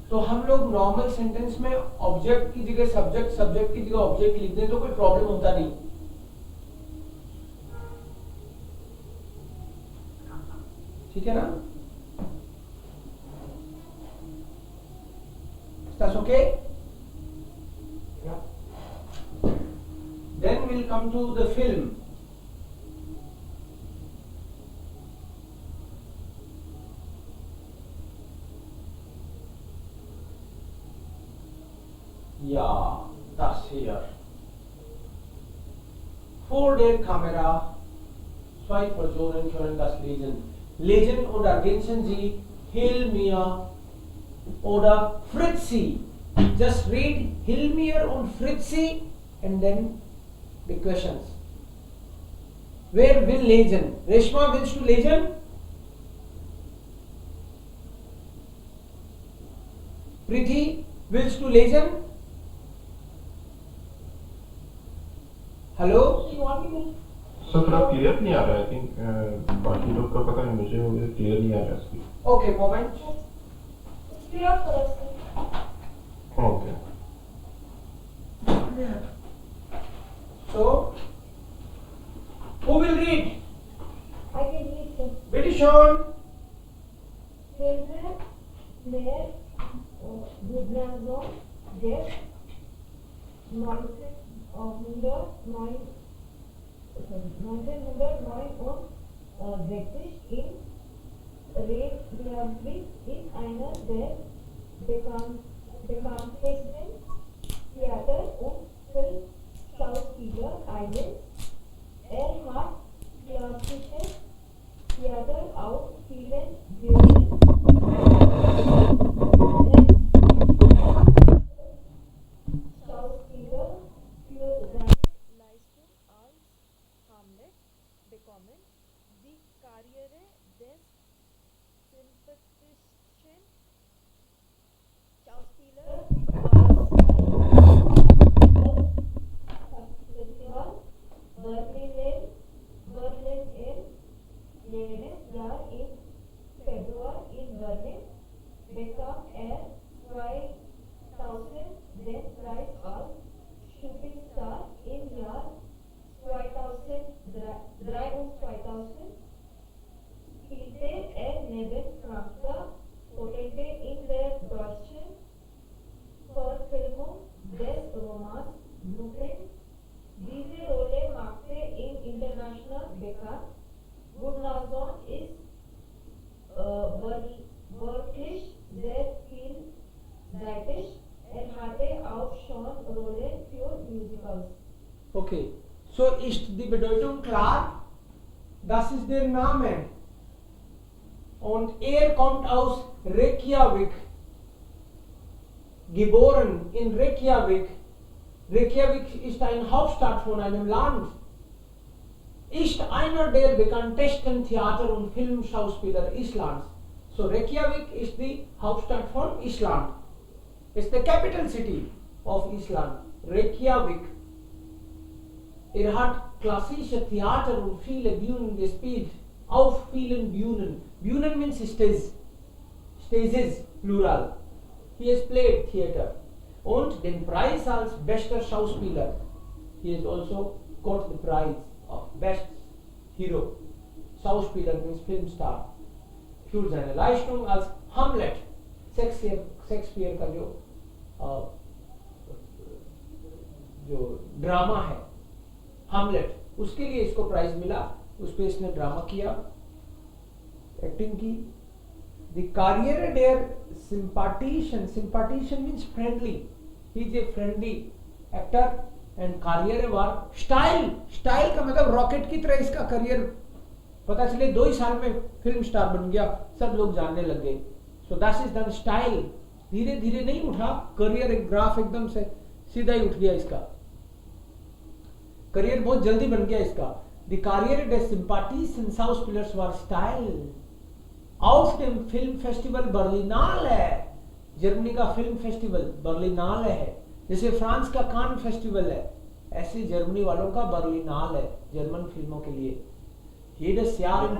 तो हम लोग नॉर्मल सेंटेंस में ऑब्जेक्ट की जगह सब्जेक्ट, सब्जेक्ट की जगह ऑब्जेक्ट लिख दें तो कोई प्रॉब्लम होता नहीं। ठीक है ना? That's okay? Yeah. Then we'll come to the film. Ja, das hier. Vor der Kamera zwei Personen können das lesen. Lesen und ergänzen Sie Hilmir oder Fritzi. Just read Hilmir und Fritzi and then the questions. Wer will lesen? Reshma, willst du lesen? Priti, willst du lesen? Hello? Sir थोड़ा clear नहीं आ रहा है, I think बाकी लोग का पता नहीं, मुझे क्लियर नहीं आ रहा है। Okay, moment. Clear for us. Okay So, who will read? I can read the British on. filme med Gudnason Jeff 1909 und 60 in Reykjavik in einer der bekanntesten Theater- und Filmschauspieler eines. Er hat klassisches Theater auf vielen Bühnen Schauspieler für seine Leistung als Hamlet bekommen. Die Karriere des sympathischen Schauspielers Festival Berlin jenes Jahr im Februar in Berlin bekam er 2000 den Preis als Superstar. Im Jahr 2003 und 2000 spielte er neben Franka Potente in der deutschen Verfilmung des Romans Brooklyn. Diese Rolle machte ihn international bekannt. Gudnason ist wirklich sehr vielseitig. Er hatte auch schon Rollen für Musicals. Okay, so ist die Bedeutung klar? Das ist der Name. Und er kommt aus Reykjavik. Geboren in Reykjavik. Reykjavik ist eine Hauptstadt von einem Land. Ist einer der bekanntesten Theater- und Filmschauspieler Islands. So Reykjavik ist die Hauptstadt von Island. It's the capital city of Island. Reykjavik. Er hat klassische Theater und viele Bühnen gespielt. Auf vielen Bühnen. Bühnen means stage. Stages, plural. He has played theater. Und den Preis als bester Schauspieler. He has also got the prize of best hero. Schauspieler means film star. Für seine Leistung als Hamlet. Shakespeare का जो जो drama है Hamlet, उसके लिए इसको prize मिला, उस पे इसने ड्रामा किया, एक्टिंग की। द कार्रियर डेयर सिंपैटिशन, सिंपैटिशन means friendly, he is a friendly actor and कार्रियर वार स्टाइल, स्टाइल का मतलब रॉकेट की तरह इसका करियर, पता चले 2 ही साल में फिल्म स्टार बन गया, सब लोग जानने लग गए। So that is the style, धीरे धीरे नहीं उठा करियर, एक ग्राफ एकदम से सीधा ही उठ गया इसका, करियर बहुत जल्दी बन गया इसका। द कार्रियर डे सिंपैथीज इन साउथ पिलर्स वर स्टाइल आउट dem फिल्म फेस्टिवल बर्लिनाल है, जर्मनी का फिल्म फेस्टिवल बर्लिनाल है, जैसे फ्रांस का कान फेस्टिवल है, ऐसे जर्मनी वालों का बर्लिनाल है जर्मन फिल्मों के लिए। jedes Jahr im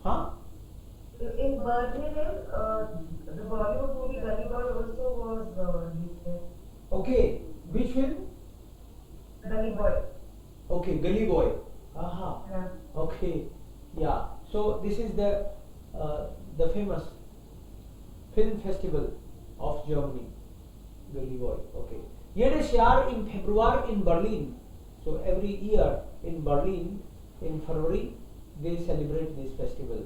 हाँ In Berlin, the Bollywood movie Gully Boy also was released there. Okay, which film? Gully Boy. Okay, Gully Boy. Aha. Yeah. Okay, yeah. So this is the famous film festival of Germany, Gully Boy. Okay. Jedes Jahr im Februar in Berlin. So every year in Berlin in February they celebrate this festival.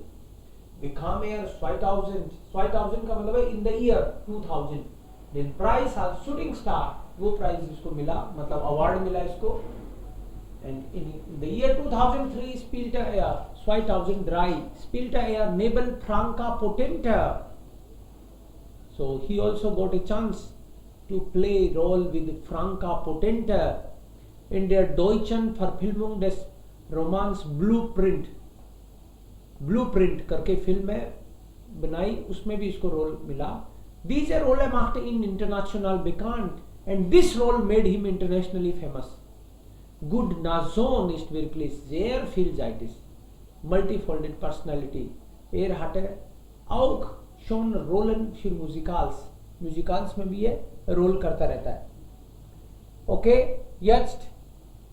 Become year 2000, 2000 का मतलब है in the year 2000. Then prize as shooting star, वो prize इसको मिला, मतलब award मिला इसको. And in the year 2003 spielte 2003 spielte Nebel Franca Potente. So he also got a chance to play role with Franca Potente in der Deutschen Verfilmung des Romans Blueprint. Blueprint करके film है बनाई, उसमें भी इसको role मिला. Diese Rolle machte ihn international bekannt and this role made him internationally famous. Good Nazon ist wirklich sehr vielseitig, multifolded personality. Hatte auch schon Rollen für Musicals. Musicals में भी ये रोल करता रहता है. Okay, jetzt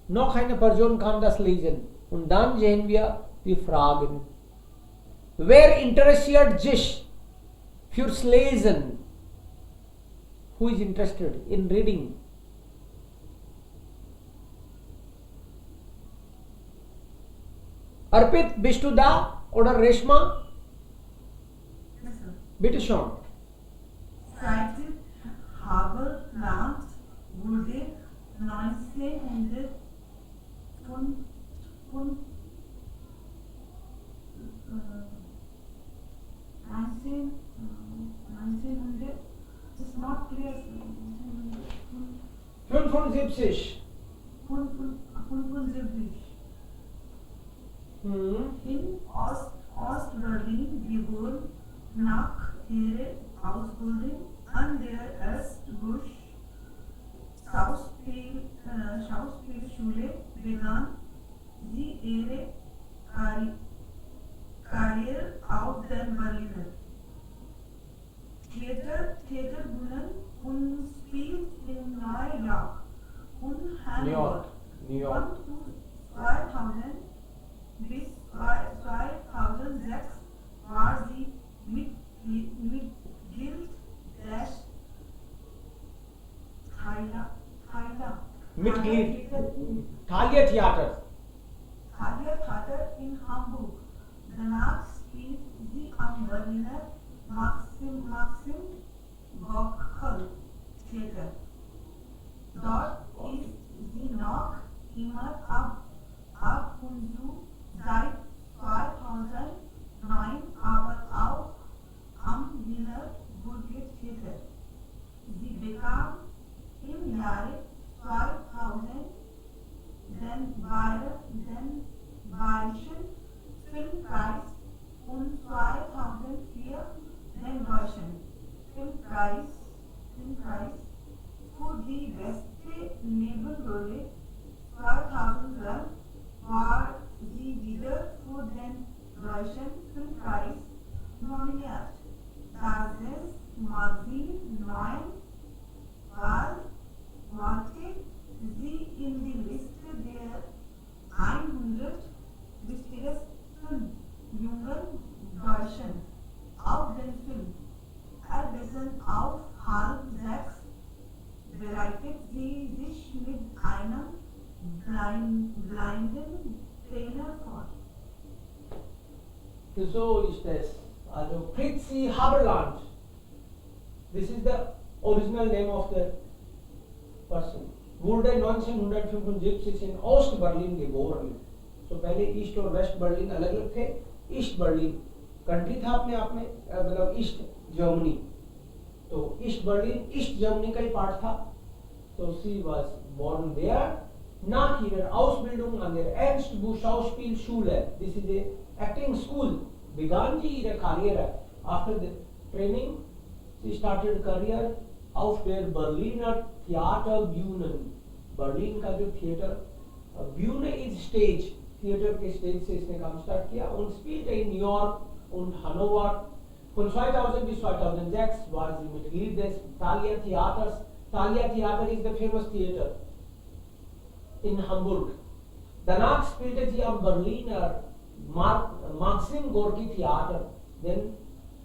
noch eine Person kann das lesen und dann sehen wir die Fragen. Wer interessiert sich fürs Lesen? Who is interested in reading? Arpit, bist du da? Oder Reshma? Yes, sir. Bitte schon. Cited Haberland wurde 1900, it's not clear. 75. 75. In Ost-Berlin geboren, nach ihrer Ausbildung an der Erstbusch Schauspielschule begann sie ihre Karriere auf der Berliner Theaterbühnen und spielt in New York und Hamburg. New York. Von 2000 bis 2006 war sie Mitglied des Thalia Theater. Thalia Theater in Hamburg. Danach spielt sie am Berliner Maxim Gorki Theater. Dort ist sie noch immer ab und zu seit 2009, aber auch am Wiener Burger Theater. Sie bekam im Jahre 2000 den Bayerischen Filmpreis und 2004 den Deutschen Filmpreis für die beste Nebenrolle. 2012 war sie wieder für den Deutschen Filmpreis nominiert. Das Magazin 9 walte sie in die Liste der 100 wichtigsten jungen Deutschen auf den Film. Dessen auf halb blinden Trainer for. So ist es. Also Fritzi Haberland. This is the original name of the person. Wurde 1975 in Ost-Berlin geboren. So पहले east और waste Berlin अलग अलग थे. East Berlin country था अपने आप में, मतलब ईस्ट जर्मनी. तो ईस्ट बर्लिन ईस्ट जर्मनी का ही पार्ट था. So she was born there. Nach ihrer Ausbildung an der Ernst Busch Schauspielschule, this is a acting school, began sie ihre Karriere. After the training, she started career auf der Berliner Theaterbühnen. Berlin का जो theatre, Bühne is stage, theatre के stage से इसने काम start किया und spielte in New York und Hannover. Von 2000 bis 2006 war sie Mitglied des Thalia Theaters. Thalia Theater is the famous theater in Hamburg. Danach spielte sie am Berliner Maxim Gorki Theater. Then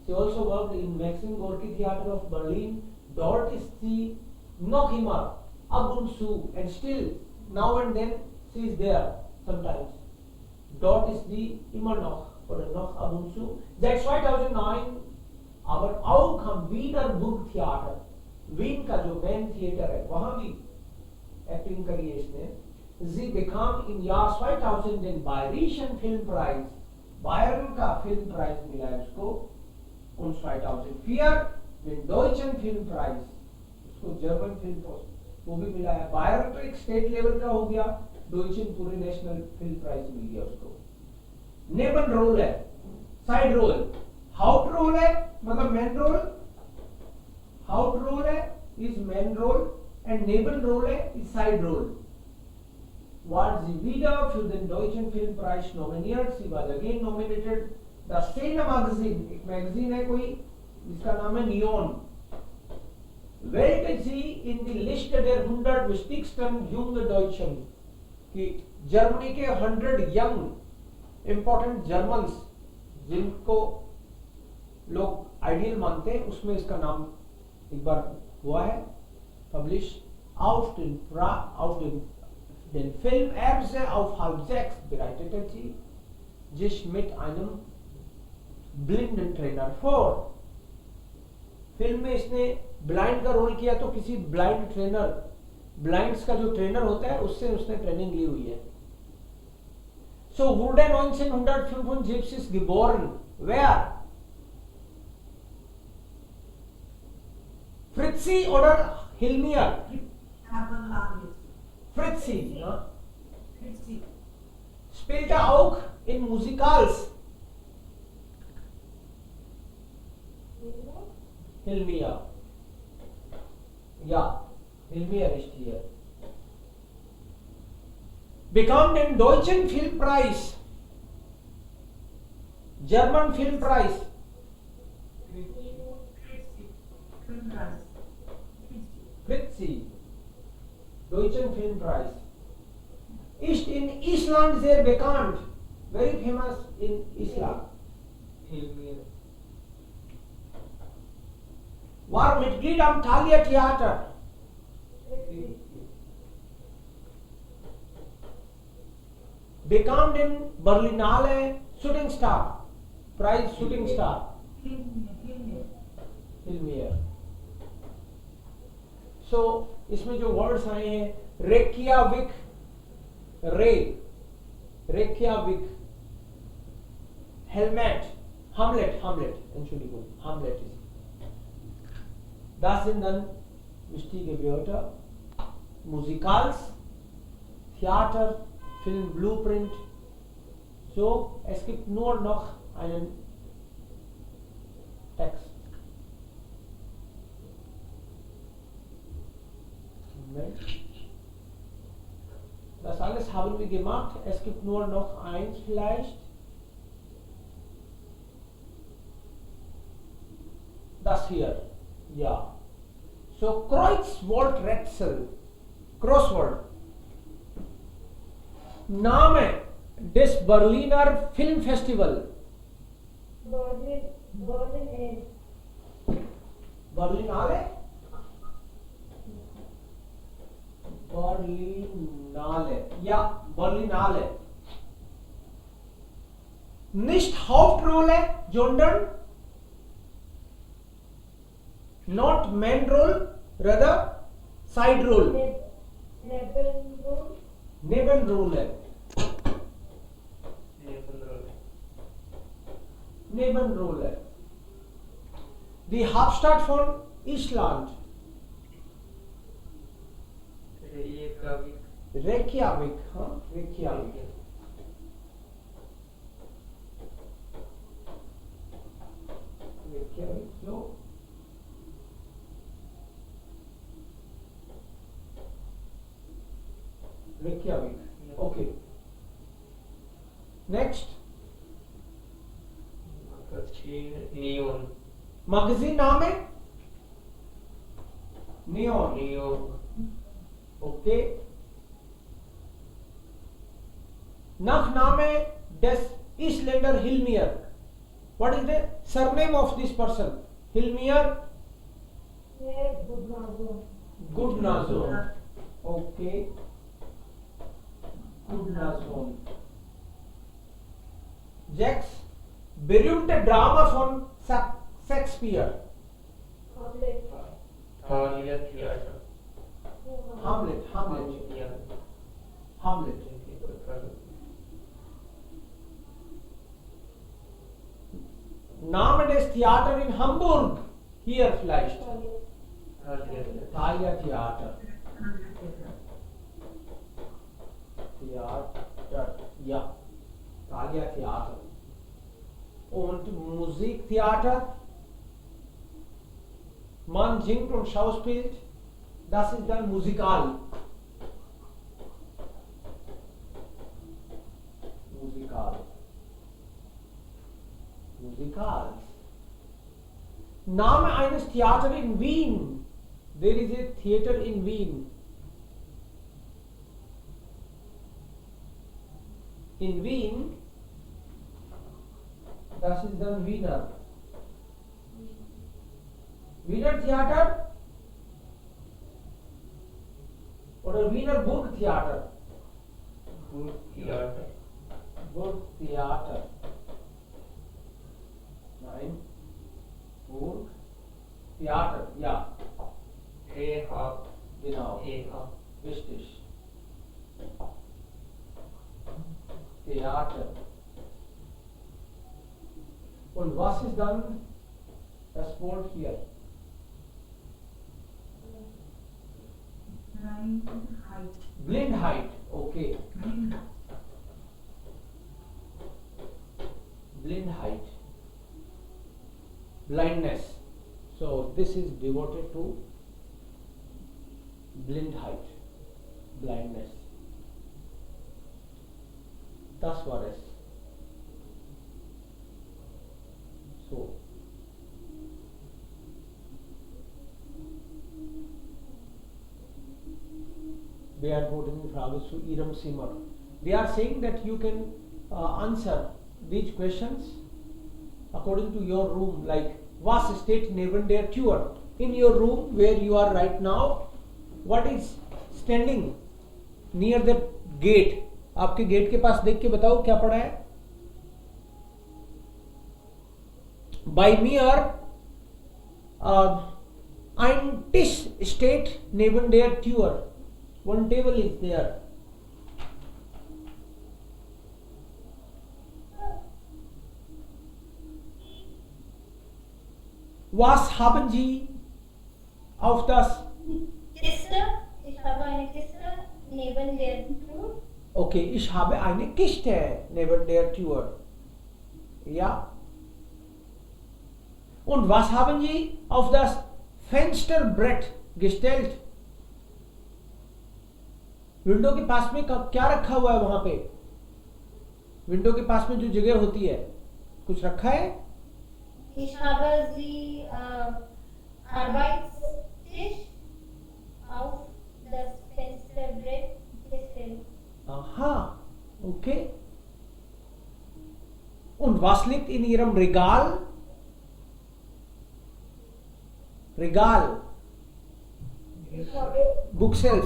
she also worked in Maxim Gorki Theater of Berlin. Dort ist sie noch immer ab und zu, and still now and then she is there sometimes. Dort ist sie immer noch oder noch ab und zu. Seit 2009 aber auch am Wiener Burgtheater. Wien का जो main theatre है वहां भी acting करी है इसने. Sie bekam im Jahr 2000 den Bayerischen Filmpreis. Bayern का film prize मिला है उसको. Und 2004 den Deutschen Filmpreis. उसको जर्मन फिल्म वो भी मिला है. बायरन तो एक स्टेट लेवल का हो गया, डोइचन पूरे नेशनल फिल्म प्राइज मिल गया उसको. नेबन रोल है, साइड रोल. हाउट रोल है मतलब मेन रोल. हाउट रोल है इज मेन रोल एंड नेबन रोल है is side role. Was sie wieder für den Deutschen Filmpreis nominiert. Sie war again nominated. Das Szene Magazine, एक मैगजीन है कोई जिसका नाम है Neon, wählte sie in die Liste der 100 wichtigsten junge Deutschen, कि Germany के 100 young important Germans जिनको लोग आइडियल मानते हैं उसमें इसका नाम एक बार हुआ है publish. auf den Film Erbse auf halb sechs bereitete sie sich mit einem blinden Trainer vor. Film में इसने ब्लाइंड का रोल किया तो किसी ब्लाइंड ट्रेनर, ब्लाइंड्स का जो ट्रेनर होता है उससे उसने ट्रेनिंग ली हुई है. So wurde 1975 geboren. Wer? Fritzi oder Hilmir? Haberland. Fritzi, ja? Fritzi. Spielte auch in Musicals. Hilmir. Ja, Hilmir ist hier. Bekam den Deutschen Filmpreis. German Filmpreis. Filmpreis. Fritzi. Deutschen Filmpreis. Ist in Island sehr bekannt. Very famous in Island. Hilmir. War Mitglied am Thalia Theater. Bekam den Berlinale Shooting Star Preis. Shooting Star. Hilmir. So इसमें जो words आए हैं रेकियाविक, रेकियाविक, helmet, Hamlet, Entschuldigung, Hamlet ist. Das sind dann wichtige Wörter. Musikals, Theater, Film, Blueprint. So, es gibt nur noch einen Text. Das alles haben wir gemacht. Es gibt nur noch eins vielleicht. Das hier. Ja. So Kreuzworträtsel. Crossword. Name des Berliner Filmfestival. Berlinale? Berlinale. Berlinale. Ja, Berlinale. Nicht Hauptrolle, sondern not main role, rather side role. Nebenrolle. Nebenrolle. Die Hauptstadt von Island. Reykjavik. Huh? Reykjavik. Reykjavik. So. Reykjavik. Okay. Next. Neon. Magazine नाम है Neon. Neon. Okay. Nachname des Isländer Hilmier. What is the surname of this person? Hilmier Gudnason. Okay. Gudnason. Jax berühmte Drama von Shakespeare. Thalia Theater. Hamlet. Yeah. Hamlet. Name des Theater in Hamburg. Hier vielleicht. Thalia Theater. Theater. Ja. Thalia Theater. Und Musiktheater. Man singt und schauspielt. Das ist dann Musikal. Musikal. Name eines Theater in Wien. There is a theater in Wien. In Wien, das ist dann Wiener. Wiener Theater oder Wiener Burgtheater? Burgtheater. Burgtheater. Nein. Burgtheater, ja. Genau. Richtig. Theater. Und was ist dann das Wort hier? Blindheit. Okay. Blindheit. Blindness. So this is devoted to Blindheit. Blindness. Das war es. So. Beantworten Frage zu Ihrem Zimmer. They are saying that you can answer these questions according to your room, like was steht neben der Tür? In your room where you are right now, what is standing near the gate? आपके gate के पास देख के बताओ क्या पड़ा है? By mir ein Tisch steht neben der Tür. One table is there. Was haben Sie auf das? Kiste. Ich habe eine Kiste neben der Tür. Okay, ich habe eine Kiste neben der Tür. Ja. Und was haben Sie auf das Fensterbrett gestellt? Window के पास में क्या रखा हुआ है वहां पे? Window के पास में जो जगह होती है, कुछ रखा है? Ich habe sie Arbeitstisch auf das Fensterbrett gestellt. Aha, okay. Und was liegt in Ihrem Regal? Regal. Ich habe Bookshelf.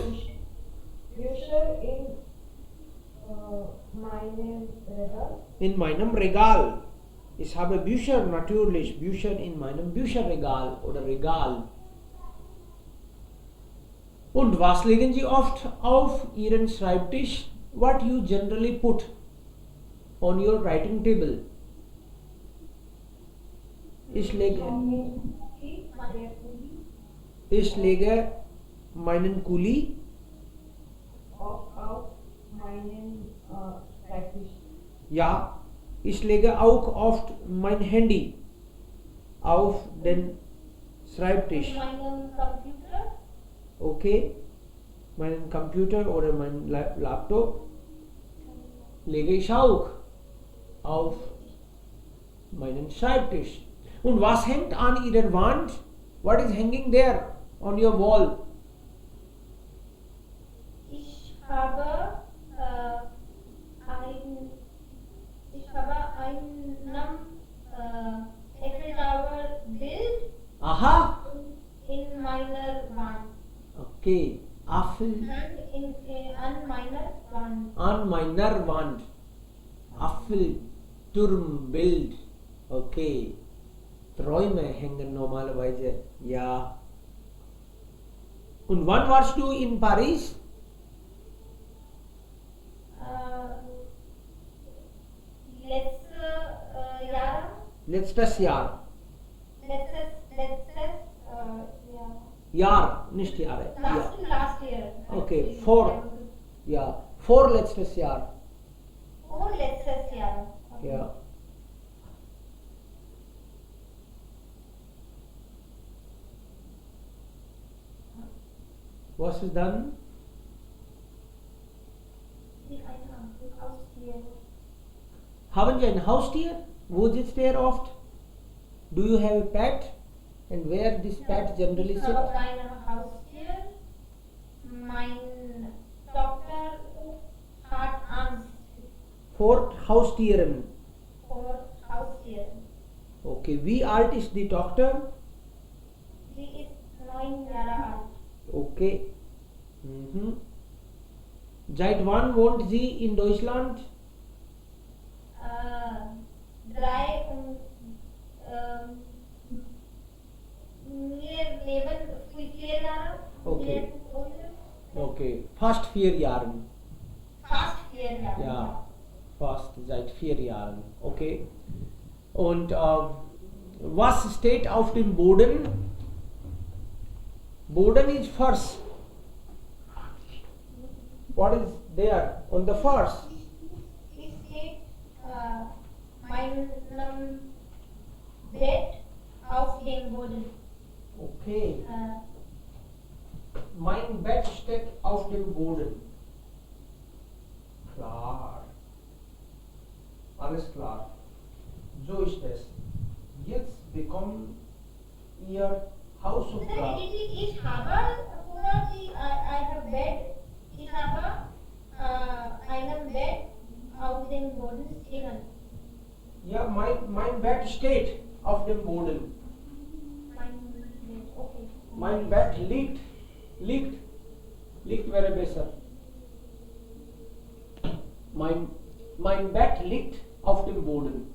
Bücher meinem Regal. In meinem Regal. Ich habe Bücher, natürlich. Bücher in meinem Bücherregal oder Regal. Und was legen Sie oft auf Ihren Schreibtisch? What you generally put on your writing table? Ich lege meinen Kuli Auf meinen Schreibtisch. Ja, ich lege auch oft mein Handy auf den Schreibtisch. Meinem Computer. Okay, meinen Computer oder mein Laptop lege ich auch auf meinen Schreibtisch. Und was hängt an Ihrer Wand? What is hanging there on your wall? Ich habe ein Eiffel Tower Bild Aha, in meiner Wand. okay, Apfel An meiner Wand. an meiner Wand. Apfelturmbild. Okay. Träume hängen normalerweise. Ja. Und wann warst du in Paris? Letztes Jahr. Jahr, nicht Jahre. Ja. Last year. Okay, vorletztes Jahr. Vorletztes Jahr. Okay. Ja. Was ist dann? Haben Sie ein Haustier? Wo sitzt er oft? Do you have a pet? And where this pet generally Ich sits? habe ein Haustier. Meine Tochter hat Angst Vor Haustieren. vor Haustieren. Okay, wie alt ist die Tochter? Sie ist 9 Jahre alt. Okay. Mhm. Seit wann wohnt sie in Deutschland? 3 und wir leben 4 Jahre. Okay. Okay, fast 4 Jahren. Fast 4 Jahre. Ja, fast seit 4 Jahren. Okay. Und was steht auf dem Boden? Boden is first. What is there on the first? Ich steht mein Bett auf dem Boden. Okay. Mein Bett steht auf dem Boden. Klar. Alles klar. So ist es. Jetzt bekommen ihr Hausaufgaben. Ich habe I have bed. Ich habe einem Bett auf dem Boden stehen. Ja, mein Bett steht auf dem Boden. Mein Bett, okay. Mein Bett liegt wäre besser. Mein Bett liegt auf dem Boden.